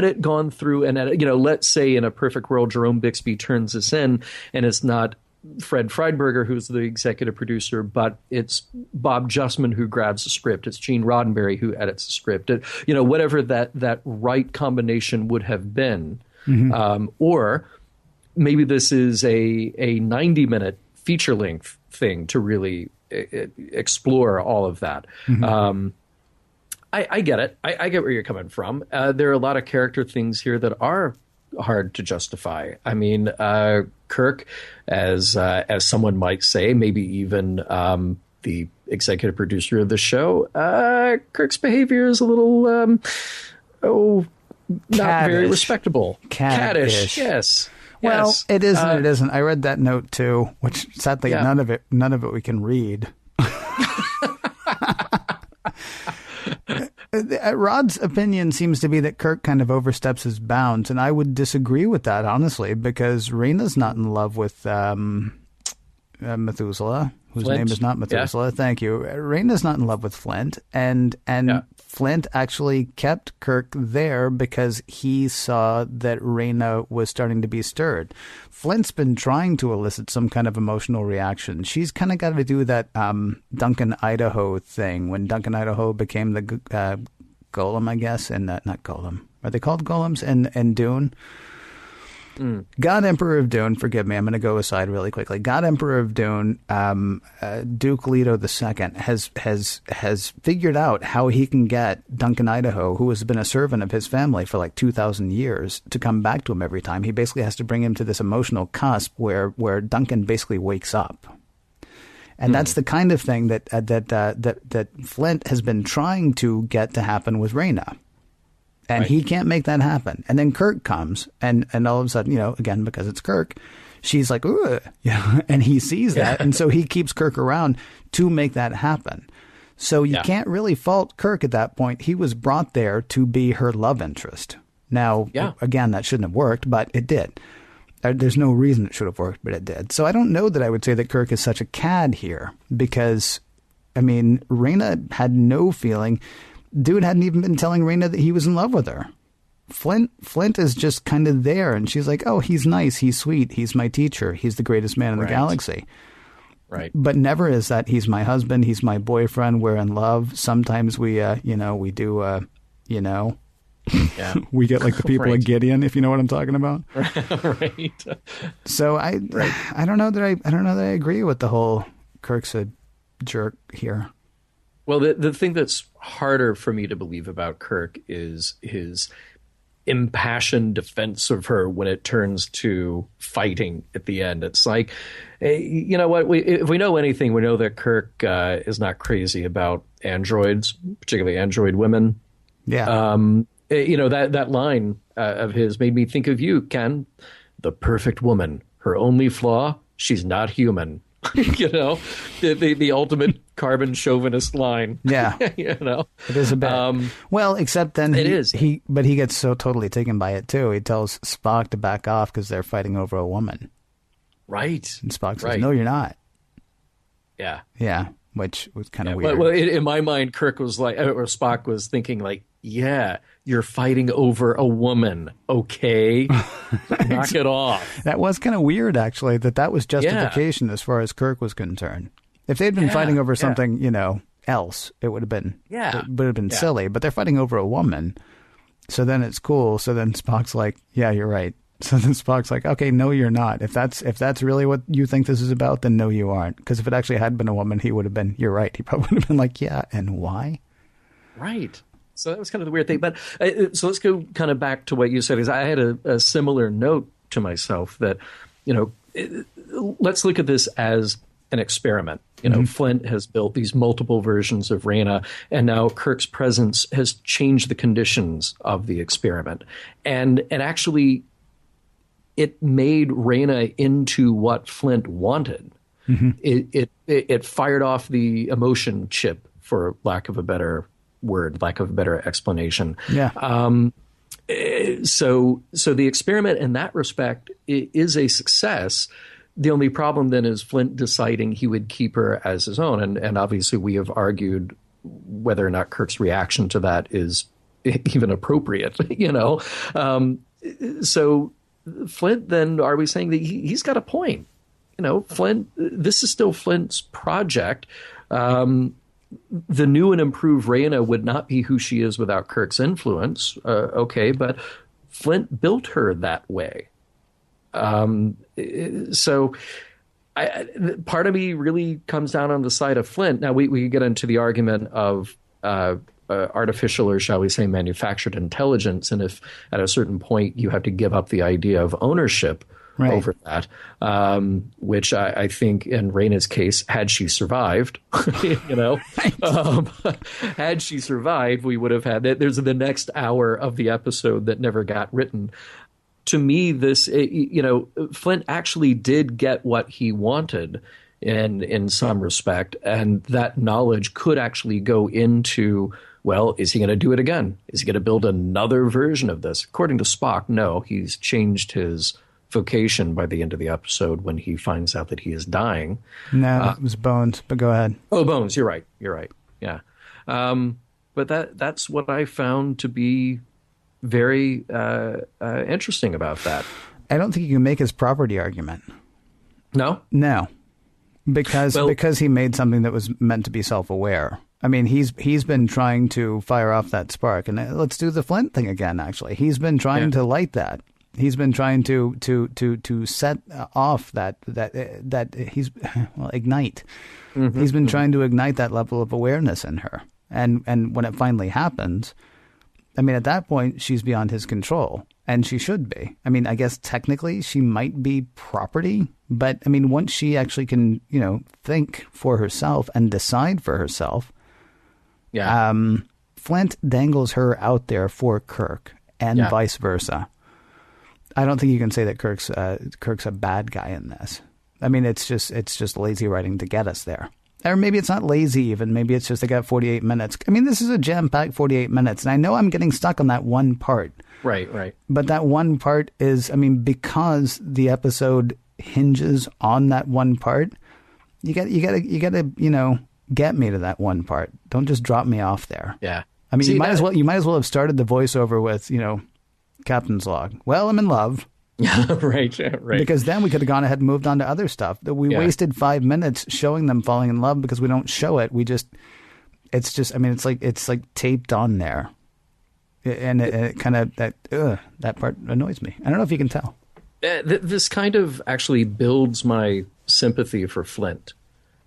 S1: it gone through, and you know, let's say in a perfect world, Jerome Bixby turns this in, and it's not Fred Friedberger who's the executive producer, but it's Bob Justman who grabs the script. It's Gene Roddenberry who edits the script. You know, whatever that right combination would have been, or maybe this is a 90-minute feature length thing to really explore all of that. I get it. I get where you're coming from. There are a lot of character things here that are hard to justify. I mean, Kirk, as someone might say, maybe even the executive producer of the show, Kirk's behavior is a little, not very respectable. Caddish, yes.
S4: Well,
S1: yes.
S4: it is and it isn't. I read that note too, which sadly none of it we can read. Rod's opinion seems to be that Kirk kind of oversteps his bounds, and I would disagree with that, honestly, because Rayna's not in love with Methuselah, whose
S1: Flint.
S4: name is not Methuselah.
S1: Yeah.
S4: Thank you. Rayna's not in love with Flint, and Flint actually kept Kirk there because he saw that Rayna was starting to be stirred. Flint's been trying to elicit some kind of emotional reaction. She's kind of got to do that Duncan Idaho thing when Duncan Idaho became the golem, I guess, and not golem. Are they called golems in Dune? God Emperor of Dune, forgive me, I'm going to go aside really quickly. God Emperor of Dune, Duke Leto II has figured out how he can get Duncan Idaho, who has been a servant of his family for like 2,000 years, to come back to him every time. He basically has to bring him to this emotional cusp where Duncan basically wakes up. And that's the kind of thing that Flint has been trying to get to happen with Rayna. And he can't make that happen. And then Kirk comes, and all of a sudden, again, because it's Kirk, she's like, ooh, and he sees that. And so he keeps Kirk around to make that happen. So you can't really fault Kirk at that point. He was brought there to be her love interest. Now, again, that shouldn't have worked, but it did. There's no reason it should have worked, but it did. So I don't know that I would say that Kirk is such a cad here because, I mean, Rayna had no feeling. Dude hadn't even been telling Rayna that he was in love with her. Flint is just kind of there, and she's like, oh, he's nice, he's sweet, he's my teacher, he's the greatest man in the galaxy.
S1: Right.
S4: But never is that he's my husband, he's my boyfriend, we're in love. Sometimes we we do, we get like the people of Gideon, if you know what I'm talking about.
S1: Right.
S4: So I don't know that I agree with the whole Kirk's a jerk here.
S1: Well, the thing that's harder for me to believe about Kirk is his impassioned defense of her when it turns to fighting at the end. It's like, you know what? If we know anything, we know that Kirk is not crazy about androids, particularly android women.
S4: Yeah.
S1: That line of his made me think of you, Ken. The perfect woman. Her only flaw, she's not human. The ultimate carbon chauvinist line.
S4: Yeah.
S1: It
S4: is a bit. Well, except then
S1: it is.
S4: But he gets so totally taken by it too. He tells Spock to back off because they're fighting over a woman.
S1: Right.
S4: And Spock says, no, you're not.
S1: Yeah.
S4: Yeah. Which was kind of weird.
S1: Well, in my mind, Kirk was like, or Spock was thinking like, yeah, you're fighting over a woman. Okay. Knock it off.
S4: That was kind of weird, actually, that was justification as far as Kirk was concerned. If they'd been fighting over something, else, it would have been silly. But they're fighting over a woman. So then it's cool. So then Spock's like, yeah, you're right. So then Spock's like, okay, no, you're not. If that's really what you think this is about, then no, you aren't. Because if it actually had been a woman, he would have been, you're right. He probably would have been like, yeah, and why?
S1: Right. So that was kind of the weird thing. But so let's go kind of back to what you said, because I had a similar note to myself that, let's look at this as an experiment. Flint has built these multiple versions of Rayna, and now Kirk's presence has changed the conditions of the experiment. And actually, it made Rayna into what Flint wanted. It fired off the emotion chip, for lack of a better word, lack of a better explanation.
S4: Yeah.
S1: So the experiment in that respect is a success. The only problem then is Flint deciding he would keep her as his own. And obviously we have argued whether or not Kirk's reaction to that is even appropriate, So Flint, then, are we saying that he's got a point? Flint, this is still Flint's project. The new and improved Rayna would not be who she is without Kirk's influence. Okay, but Flint built her that way. So part of me really comes down on the side of Flint. Now we could get into the argument of artificial, or shall we say manufactured intelligence. And if at a certain point you have to give up the idea of ownership over that, which I think in Rayna's case, had she survived, had she survived, we would have had that. There's the next hour of the episode that never got written. To me, this, Flint actually did get what he wanted in some respect, and that knowledge could actually go into, well, is he going to do it again? Is he going to build another version of this? According to Spock, no, he's changed his vocation by the end of the episode when he finds out that he is dying.
S4: No, it was Bones, but go ahead.
S1: Oh, Bones, you're right. Yeah. But that's what I found to be very interesting about that.
S4: I don't think you can make his property argument.
S1: No?
S4: No. Because he made something that was meant to be self-aware. I mean, he's been trying to fire off that spark, and let's do the Flint thing again. Actually, he's been trying to light that. He's been trying to set off that ignite. Mm-hmm. He's been trying to ignite that level of awareness in her, and when it finally happens, I mean, at that point, she's beyond his control, and she should be. I mean, I guess technically she might be property, but I mean, once she actually can, think for herself and decide for herself, Flint dangles her out there for Kirk, and vice versa. I don't think you can say that Kirk's a bad guy in this. I mean, it's just lazy writing to get us there. Or maybe it's not lazy even. Maybe it's just they got 48 minutes. I mean, this is a jam-packed 48 minutes. And I know I'm getting stuck on that one part.
S1: Right.
S4: But that one part is, I mean, because the episode hinges on that one part, you gotta, get me to that one part. Don't just drop me off there.
S1: Yeah.
S4: I mean, you might as well have started the voiceover with, Captain's log. Well, I'm in love.
S1: right.
S4: Because then we could have gone ahead and moved on to other stuff. We wasted 5 minutes showing them falling in love because we don't show it. It's like taped on there, and it kind of that part annoys me. I don't know if you can tell.
S1: This kind of actually builds my sympathy for Flint,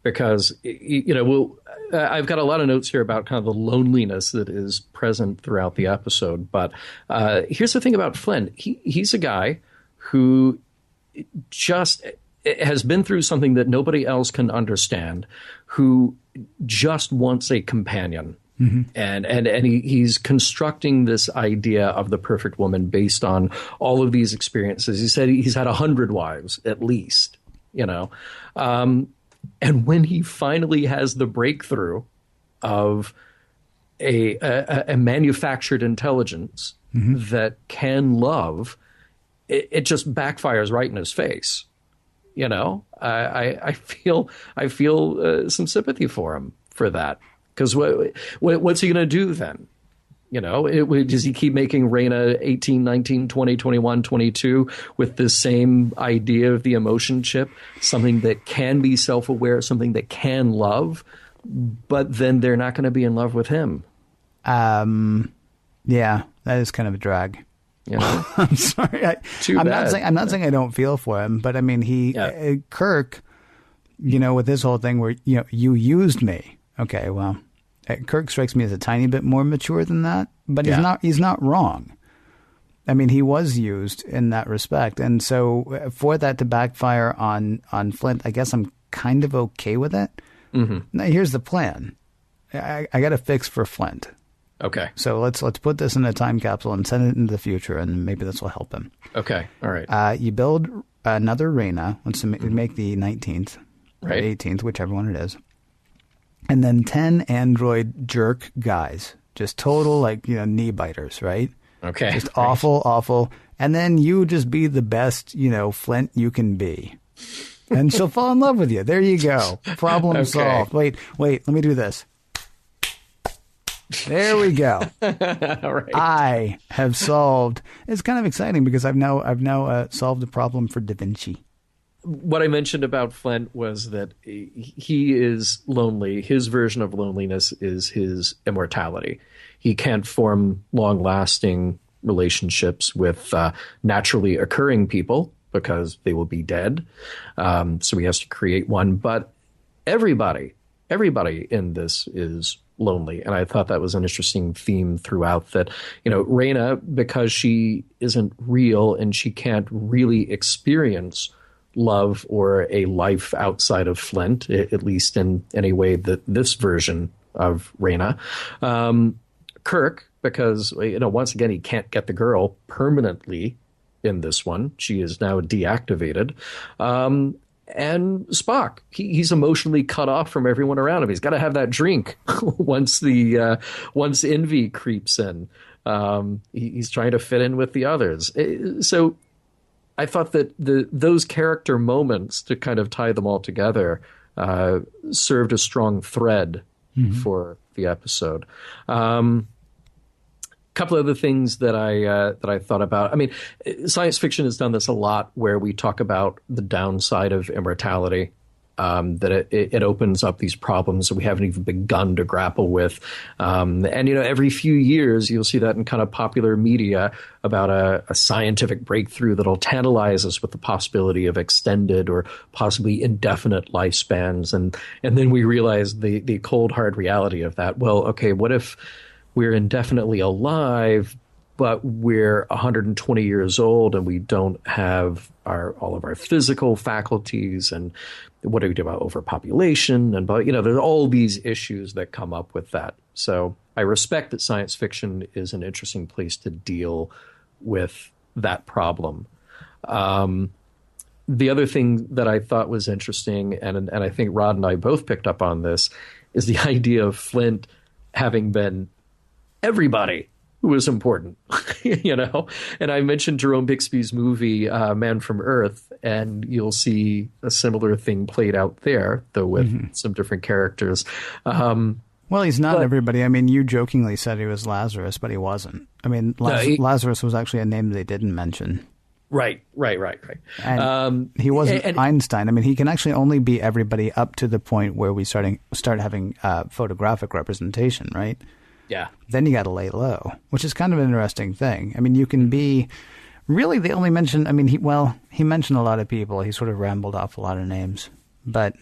S1: because I've got a lot of notes here about kind of the loneliness that is present throughout the episode. But here's the thing about Flint. He's a guy who just has been through something that nobody else can understand, who just wants a companion. Mm-hmm. And he's constructing this idea of the perfect woman based on all of these experiences. He said he's had 100 wives at least, and when he finally has the breakthrough of a manufactured intelligence that can love, it just backfires right in his face. I feel some sympathy for him for that, because what's he going to do then? Does he keep making Rayna 18, 19, 20, 21, 22 with the same idea of the emotion chip, something that can be self-aware, something that can love, but then they're not going to be in love with him?
S4: Yeah, that is kind of a drag. I'm sorry. I'm not saying I don't feel for him, but I mean, Kirk, with this whole thing where, you used me. Okay, well, Kirk strikes me as a tiny bit more mature than that, but he's not wrong. I mean, he was used in that respect. And so for that to backfire on Flint, I guess I'm kind of okay with it. Mm-hmm. Now, here's the plan. I got a fix for Flint.
S1: Okay.
S4: So let's put this in a time capsule and send it into the future, and maybe this will help him.
S1: Okay. All right.
S4: You build another Rayna. Let's make the 19th,
S1: right?
S4: 18th, whichever one it is. And then 10 android jerk guys, just total knee biters, right?
S1: Okay.
S4: Just awful. And then you just be the best, Flint you can be. And she'll fall in love with you. There you go. Problem solved. Wait, let me do this. There we go.
S1: All right.
S4: I have solved. It's kind of exciting because I've now solved the problem for Da Vinci.
S1: What I mentioned about Flint was that he is lonely. His version of loneliness is his immortality. He can't form long-lasting relationships with naturally occurring people because they will be dead. So he has to create one. But everybody in this is lonely. And I thought that was an interesting theme throughout, that, Rayna, because she isn't real and she can't really experience love or a life outside of Flint, at least in any way that this version of Rayna. Kirk, because, once again, he can't get the girl permanently in this one. She is now deactivated. And Spock, he's emotionally cut off from everyone around him. He's got to have that drink once envy creeps in. He's trying to fit in with the others. So I thought that those character moments, to kind of tie them all together, served a strong thread for the episode. Couple of other things that I thought about. I mean, science fiction has done this a lot, where we talk about the downside of immortality, that it opens up these problems that we haven't even begun to grapple with. And, every few years you'll see that in kind of popular media about a scientific breakthrough that'll tantalize us with the possibility of extended or possibly indefinite lifespans. And then we realize the cold, hard reality of that. Well, okay, what if we're indefinitely alive, but we're 120 years old and we don't have all of our physical faculties? And what do we do about overpopulation? And there's all these issues that come up with that. So I respect that science fiction is an interesting place to deal with that problem. The other thing that I thought was interesting, and I think Rod and I both picked up on this, is the idea of Flint having been everybody who was important, And I mentioned Jerome Bixby's movie, Man from Earth, and you'll see a similar thing played out there, though with some different characters.
S4: Well, he's not everybody. I mean, you jokingly said he was Lazarus, but he wasn't. I mean, Lazarus was actually a name they didn't mention.
S1: Right.
S4: And he wasn't Einstein. I mean, he can actually only be everybody up to the point where we start having photographic representation, right?
S1: Yeah.
S4: Then you got to lay low, which is kind of an interesting thing. I mean, you can be really, they only mentioned, I mean, he mentioned a lot of people. He sort of rambled off a lot of names. But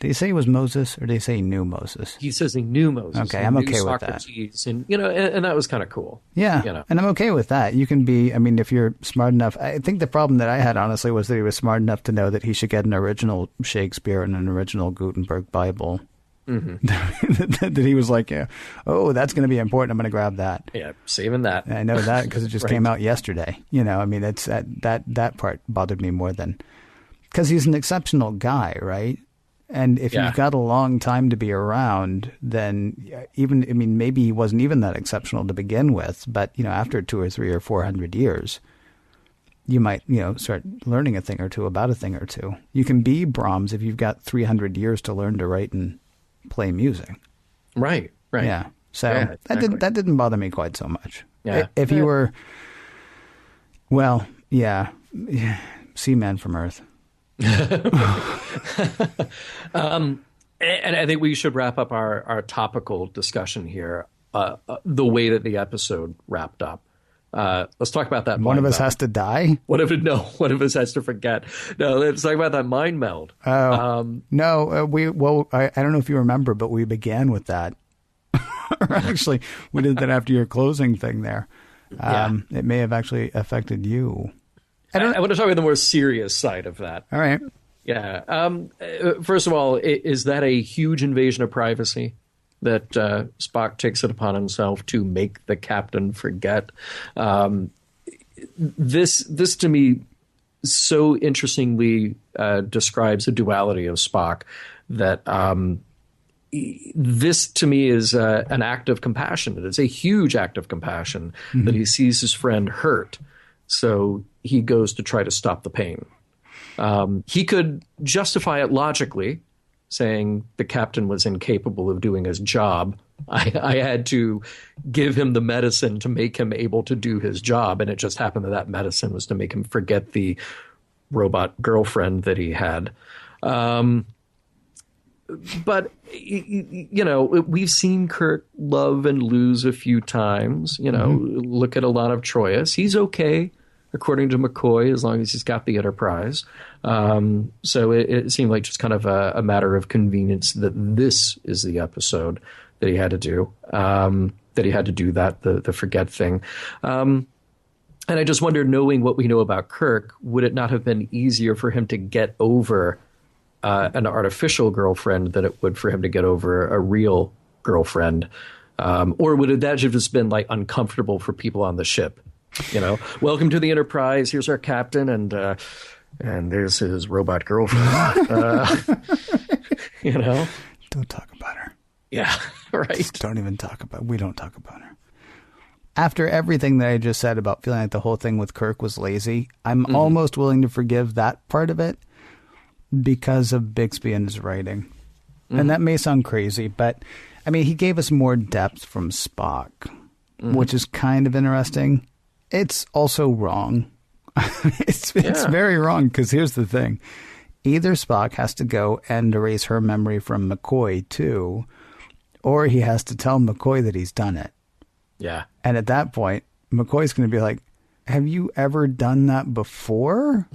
S4: did he say he was Moses, or did he say he knew Moses?
S1: He says he knew Moses.
S4: Okay, I'm okay with that.
S1: And, and that was kind of cool.
S4: Yeah, and I'm okay with that. You can be, I mean, if you're smart enough. I think the problem that I had, honestly, was that he was smart enough to know that he should get an original Shakespeare and an original Gutenberg Bible. That he was like, oh, that's going to be important. I'm going to grab that.
S1: Yeah, saving that.
S4: And I know that because it just came out yesterday. I mean, it's that part bothered me more than, because he's an exceptional guy, right? And if you've got a long time to be around, then maybe he wasn't even that exceptional to begin with. But after 200 or 300 or 400 years, you might start learning a thing or two about a thing or two. You can be Brahms if you've got 300 years to learn to write and play music.
S1: Right.
S4: Yeah. So exactly. that didn't bother me quite so much.
S1: Yeah.
S4: If you were, well, see Man from Earth.
S1: And I think we should wrap up our topical discussion here, the way that the episode wrapped up. Let's talk about that.
S4: One of us has to die?
S1: One of us has to forget. No, let's talk about that mind meld.
S4: No, I don't know if you remember, but we began with that. Actually, we did that after your closing thing there. It may have actually affected you.
S1: I want to talk about the more serious side of that.
S4: All right.
S1: Yeah. First of all, is that a huge invasion of privacy that Spock takes it upon himself to make the captain forget? This to me so interestingly describes the duality of Spock, that this to me is an act of compassion. It is a huge act of compassion that he sees his friend hurt, so he goes to try to stop the pain. He could justify it logically, saying the captain was incapable of doing his job. I had to give him the medicine to make him able to do his job, and it just happened that medicine was to make him forget the robot girlfriend that he had. But, we've seen Kirk love and lose a few times. Look at Alana Troyes. He's okay, according to McCoy, as long as he's got the Enterprise. So it seemed like just kind of a matter of convenience that this is the episode that he had to do. The forget thing. And I just wonder, knowing what we know about Kirk, would it not have been easier for him to get over an artificial girlfriend than it would for him to get over a real girlfriend? Or would that have just been like uncomfortable for people on the ship? You know, welcome to the Enterprise. Here's our captain, and there's his robot girlfriend. You know,
S4: don't talk about her.
S1: Yeah, right.
S4: Just don't even talk about. We don't talk about her. After everything that I just said about feeling like the whole thing with Kirk was lazy, I'm almost willing to forgive that part of it because of Bixby and his writing. And that may sound crazy, but I mean, he gave us more depth from Spock, which is kind of interesting. It's also wrong. It's very wrong, because here's the thing. Either Spock has to go and erase her memory from McCoy too, or he has to tell McCoy that he's done it.
S1: Yeah.
S4: And at that point, McCoy's going to be like, have you ever done that before?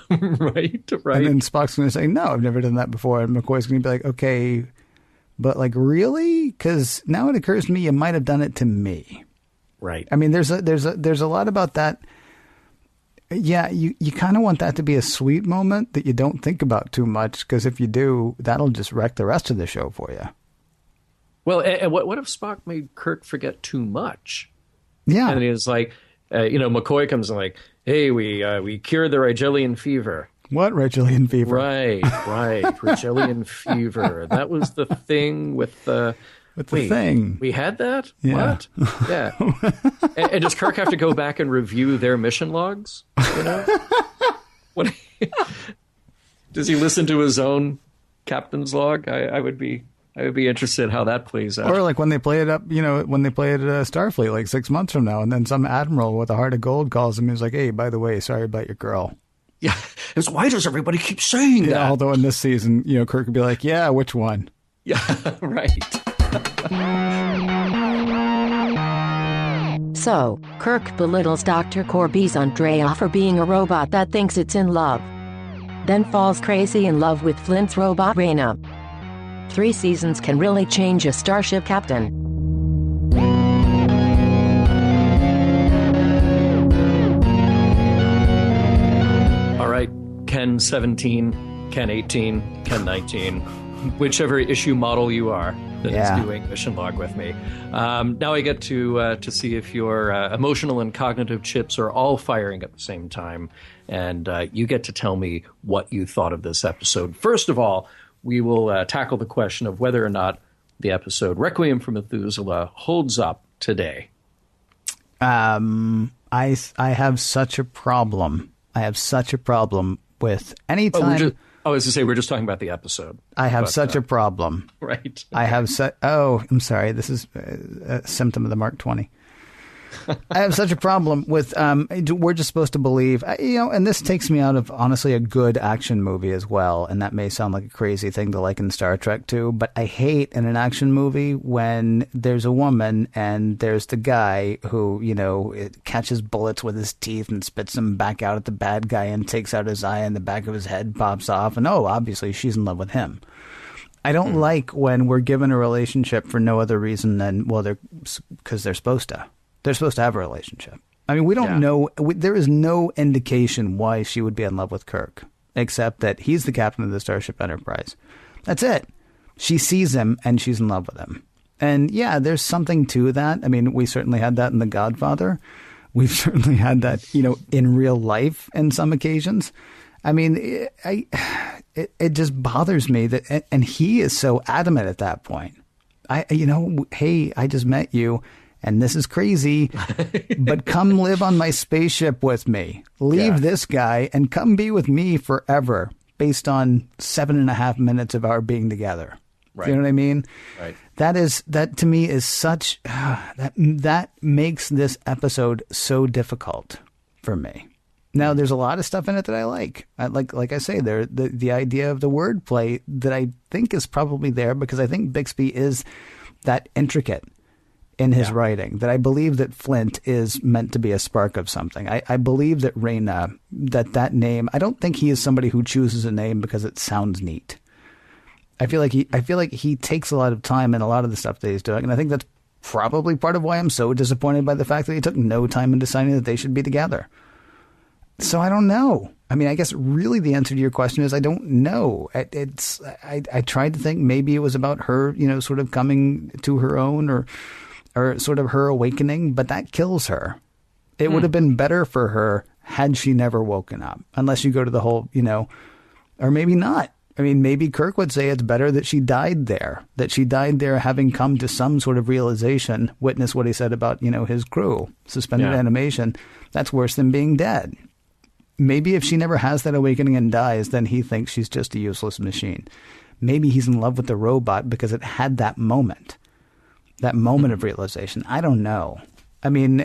S1: Right.
S4: And then Spock's going to say, no, I've never done that before. And McCoy's going to be like, okay, but like, really? Because now it occurs to me you might have done it to me.
S1: Right.
S4: I mean, there's a lot about that. Yeah, you kind of want that to be a sweet moment that you don't think about too much, because if you do, that'll just wreck the rest of the show for you.
S1: Well, and what if Spock made Kirk forget too much?
S4: Yeah.
S1: And he was like, McCoy comes and like, hey, we cured the Rigelian fever.
S4: What Rigelian fever?
S1: Right. Rigelian fever. That was the thing with the...
S4: thing.
S1: We had that?
S4: Yeah.
S1: What? Yeah. and does Kirk have to go back and review their mission logs? You know? What? Does he listen to his own captain's log? I would be interested how that plays out.
S4: Or like when they play it up, when they play it at Starfleet like 6 months from now, and then some admiral with a heart of gold calls him. He's like, hey, by the way, sorry about your girl.
S1: Yeah. It's why does everybody keep saying that?
S4: Although in this season, Kirk would be like, yeah, which one?
S1: Yeah, right.
S3: So, Kirk belittles Dr. Corby's Andrea for being a robot that thinks it's in love. Then falls crazy in love with Flint's robot Rayna. 3 seasons can really change a starship captain.
S1: All right, Ken 17, Ken 18, Ken 19, whichever issue model you are that is doing Mission Log with me. Now I get to see if your emotional and cognitive chips are all firing at the same time, and you get to tell me what you thought of this episode. First of all, we will tackle the question of whether or not the episode Requiem for Methuselah holds up today.
S4: I have such a problem. I have such a problem with any time.
S1: I was to say, we're just talking about the episode.
S4: I have such a problem.
S1: Right.
S4: I have I'm sorry. This is a symptom of the Mark 20. I have such a problem with, we're just supposed to believe, and this takes me out of, honestly, a good action movie as well. And that may sound like a crazy thing to like in Star Trek too, but I hate in an action movie when there's a woman and there's the guy who, it catches bullets with his teeth and spits them back out at the bad guy and takes out his eye and the back of his head pops off. And obviously she's in love with him. I don't like when we're given a relationship for no other reason than, because they're supposed to. They're supposed to have a relationship. I mean, we don't know. There is no indication why she would be in love with Kirk, except that he's the captain of the Starship Enterprise. That's it. She sees him and she's in love with him. And yeah, there's something to that. I mean, we certainly had that in The Godfather. We've certainly had that, in real life in some occasions. I mean, it just bothers me that, and he is so adamant at that point. Hey, I just met you. And this is crazy, but come live on my spaceship with me. Leave this guy and come be with me forever based on 7.5 minutes of our being together.
S1: Right.
S4: You know what I mean?
S1: Right. That
S4: to me is such, that makes this episode so difficult for me. Now, there's a lot of stuff in it that I like. Like I say, the idea of the wordplay that I think is probably there because I think Bixby is that intricate in his writing, that I believe that Flint is meant to be a spark of something. I believe that Rayna, that name, I don't think he is somebody who chooses a name because it sounds neat. I feel like he takes a lot of time in a lot of the stuff that he's doing, and I think that's probably part of why I'm so disappointed by the fact that he took no time in deciding that they should be together. So I don't know. I mean, I guess really the answer to your question is I don't know. I tried to think maybe it was about her, sort of coming to her own or sort of her awakening, but that kills her. It would have been better for her had she never woken up, unless you go to the whole, or maybe not. I mean, maybe Kirk would say it's better that she died there, having come to some sort of realization, witness what he said about, his crew, suspended animation. That's worse than being dead. Maybe if she never has that awakening and dies, then he thinks she's just a useless machine. Maybe he's in love with the robot because it had that moment of realization. I don't know. I mean,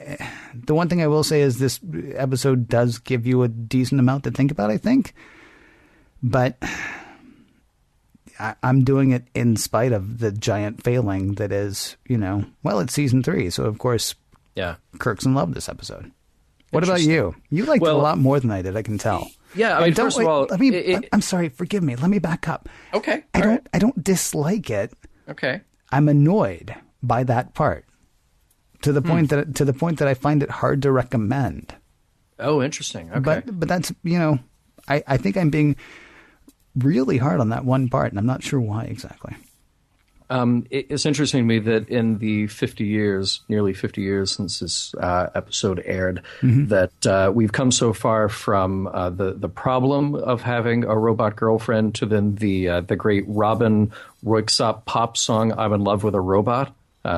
S4: the one thing I will say is this episode does give you a decent amount to think about, I think. But I'm doing it in spite of the giant failing that is, it's season 3. So, of course, Kirk's in love this episode. What about you? You liked it a lot more than I did, I can tell.
S1: Yeah, I mean, first of all...
S4: I'm sorry, forgive me. Let me back up.
S1: Okay.
S4: I don't dislike it.
S1: Okay.
S4: I'm annoyed by that part to the point that I find it hard to recommend.
S1: Oh, interesting. Okay.
S4: But that's, I think I'm being really hard on that one part, and I'm not sure why exactly.
S1: It's interesting to me that in the nearly 50 years since this episode aired, that we've come so far from the problem of having a robot girlfriend to then the great Robin Roixop pop song "I'm in Love with a Robot."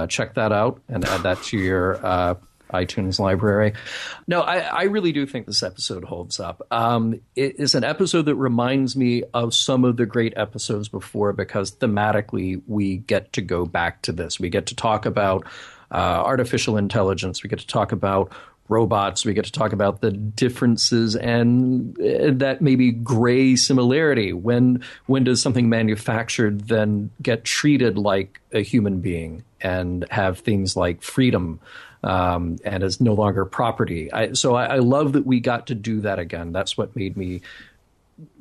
S1: Check that out and add that to your iTunes library. No, I really do think this episode holds up. It is an episode that reminds me of some of the great episodes before because thematically we get to go back to this. We get to talk about artificial intelligence. We get to talk about robots. We get to talk about the differences and that maybe gray similarity. When does something manufactured then get treated like a human being and have things like freedom and is no longer property? So I love that we got to do that again. That's what made me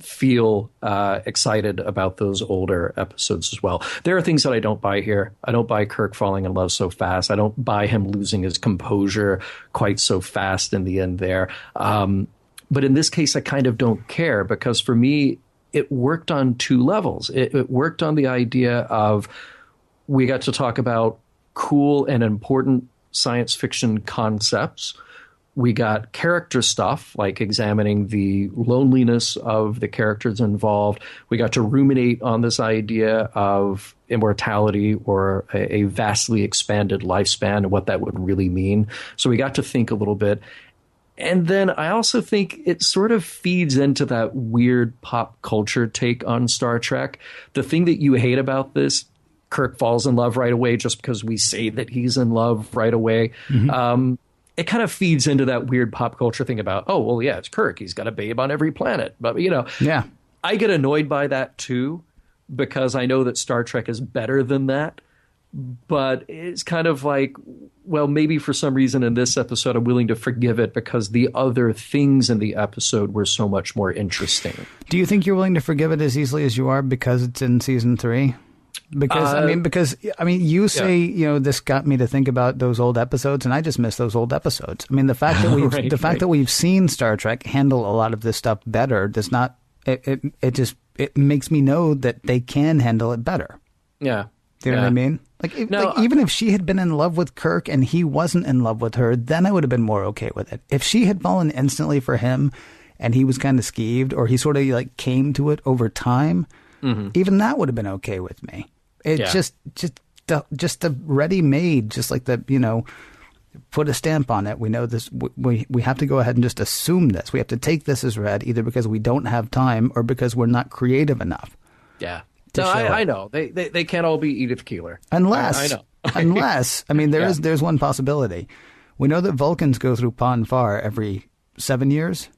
S1: feel excited about those older episodes as well. There are things that I don't buy here. I don't buy Kirk falling in love so fast. I don't buy him losing his composure quite so fast in the end there. But in this case, I kind of don't care because for me, it worked on two levels. It worked on the idea of we got to talk about cool and important science fiction concepts. We got character stuff, like examining the loneliness of the characters involved. We got to ruminate on this idea of immortality or a vastly expanded lifespan and what that would really mean. So we got to think a little bit. And then I also think it sort of feeds into that weird pop culture take on Star Trek. The thing that you hate about this, Kirk falls in love right away just because we say that he's in love right away. It kind of feeds into that weird pop culture thing about, oh, well, yeah, it's Kirk. He's got a babe on every planet. But, I get annoyed by that, too, because I know that Star Trek is better than that. But it's kind of like, well, maybe for some reason in this episode, I'm willing to forgive it because the other things in the episode were so much more interesting.
S4: Do you think you're willing to forgive it as easily as you are because it's in season 3? Because you say, this got me to think about those old episodes, and I just miss those old episodes. I mean, the fact that fact that we've seen Star Trek handle a lot of this stuff better does not. It makes me know that they can handle it better.
S1: Yeah.
S4: Do you know what I mean? Even if she had been in love with Kirk and he wasn't in love with her, then I would have been more okay with it. If she had fallen instantly for him, and he was kind of skeeved, or he sort of came to it over time, even that would have been okay with me. It's just the ready-made, just like the, put a stamp on it. We know this. We have to go ahead and just assume this. We have to take this as read, either because we don't have time or because we're not creative enough.
S1: Yeah. No, I know. They can't all be Edith Keeler.
S4: Unless,
S1: I know.
S4: unless, I mean, there's one possibility. We know that Vulcans go through Pon farr every 7 years.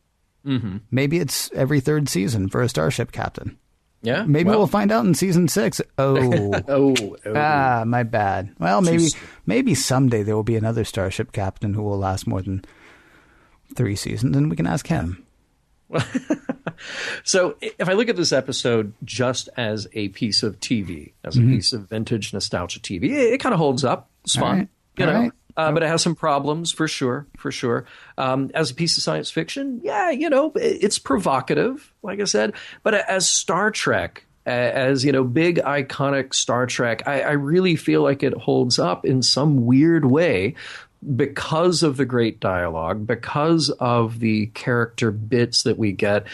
S4: Maybe it's every 3rd season for a starship captain.
S1: Yeah.
S4: Maybe we'll find out in season 6. My bad. Well, maybe someday there will be another starship captain who will last more than 3 seasons, and we can ask him.
S1: So if I look at this episode just as a piece of TV, as a piece of vintage nostalgia TV, it kind of holds up. It's fun,
S4: Right.
S1: But it has some problems for sure. As a piece of science fiction, it's provocative, like I said. But as Star Trek, as big iconic Star Trek, I really feel like it holds up in some weird way because of the great dialogue, because of the character bits that we get.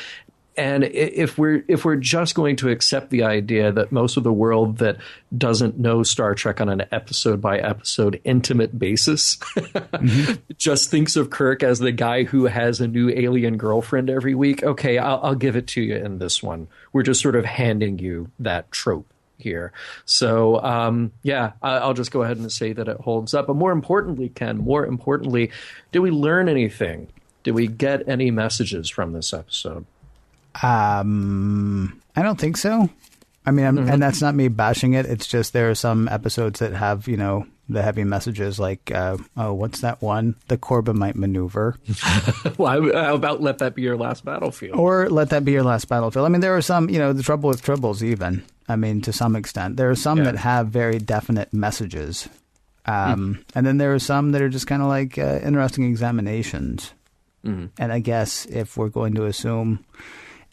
S1: And if we're just going to accept the idea that most of the world that doesn't know Star Trek on an episode by episode intimate basis just thinks of Kirk as the guy who has a new alien girlfriend every week, okay, I'll give it to you in this one. We're just sort of handing you that trope here. So, I'll just go ahead and say that it holds up. But more importantly, Ken, did we learn anything? Did we get any messages from this episode?
S4: I don't think so. I mean, and that's not me bashing it. It's just there are some episodes that have, the heavy messages like, what's that one? The Corbomite maneuver.
S1: Well, how about Let That Be Your Last Battlefield?
S4: Or Let That Be Your Last Battlefield. I mean, there are some, the Trouble with Tribbles even. I mean, to some extent. There are some that have very definite messages. And then there are some that are just kind of like interesting examinations. And I guess if we're going to assume...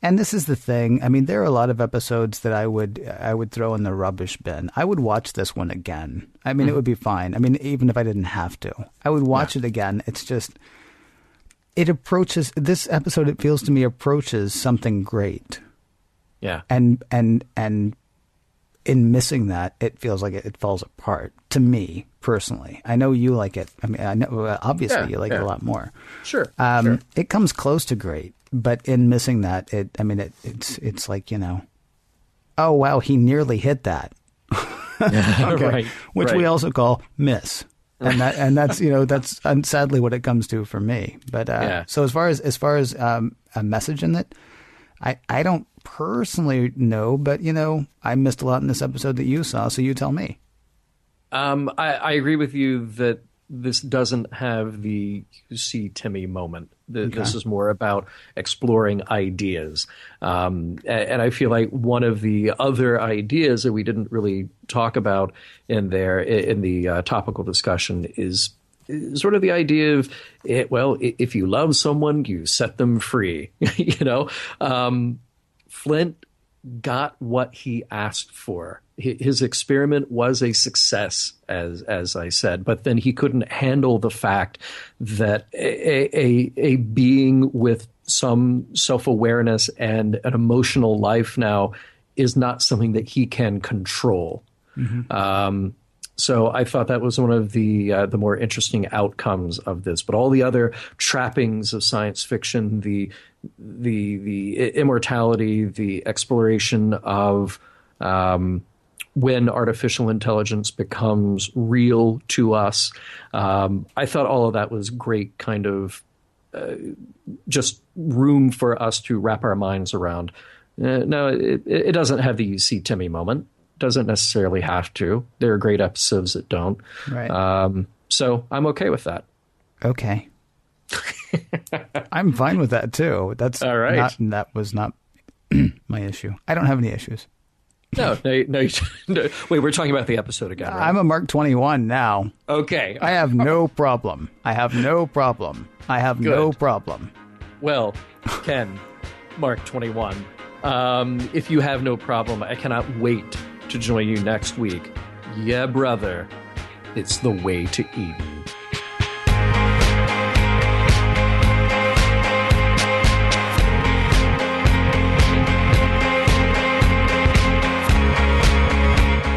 S4: And this is the thing. I mean, there are a lot of episodes that I would throw in the rubbish bin. I would watch this one again. I mean, it would be fine. I mean, even if I didn't have to, I would watch it again. It's just, it approaches this episode. It feels to me approaches something great.
S1: Yeah.
S4: And in missing that, it feels like it falls apart to me personally. I know you like it. I mean, I know obviously you like it a lot more.
S1: Sure.
S4: It comes close to great. But in missing that, it's like, oh, wow, he nearly hit that. Okay.
S1: Right.
S4: Which we also call miss. And that's, that's sadly what it comes to for me. But so as far as a message in it, I don't personally know, but, I missed a lot in this episode that you saw. So you tell me.
S1: I agree with you that this doesn't have the "you see Timmy" moment. This is more about exploring ideas. And I feel like one of the other ideas that we didn't really talk about in the topical discussion is sort of the idea of, if you love someone, you set them free. Flint got what he asked for. His experiment was a success, as I said, but then he couldn't handle the fact that a being with some self-awareness and an emotional life now is not something that he can control. So I thought that was one of the more interesting outcomes of this. But all the other trappings of science fiction, the immortality, the exploration of when artificial intelligence becomes real to us, I thought all of that was great, kind of just room for us to wrap our minds around. No, it doesn't have the "you see Timmy" moment. Doesn't necessarily have to. There are great episodes that don't.
S4: Right.
S1: So I'm okay with that.
S4: Okay. I'm fine with that too. That's
S1: all right.
S4: That was not my issue. I don't have any issues.
S1: No. Wait, we're talking about the episode again, right?
S4: I'm a Mark 21 now.
S1: Okay.
S4: I have no problem. Good.
S1: Well, Ken, Mark 21, if you have no problem, I cannot wait to join you next week. Yeah, brother, it's the way to Eden.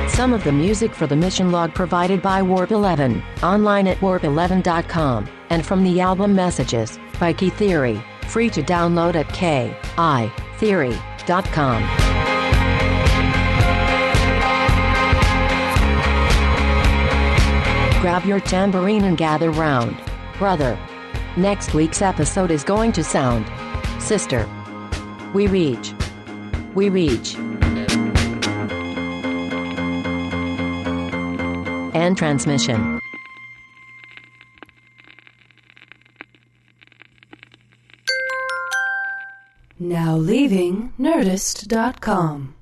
S3: Some of the music for the mission log provided by Warp 11, online at warp11.com, and from the album Messages by Key Theory, free to download at kitheory.com. Grab your tambourine and gather round, brother. Next week's episode is going to sound, sister. We reach. And transmission.
S2: Now leaving Nerdist.com.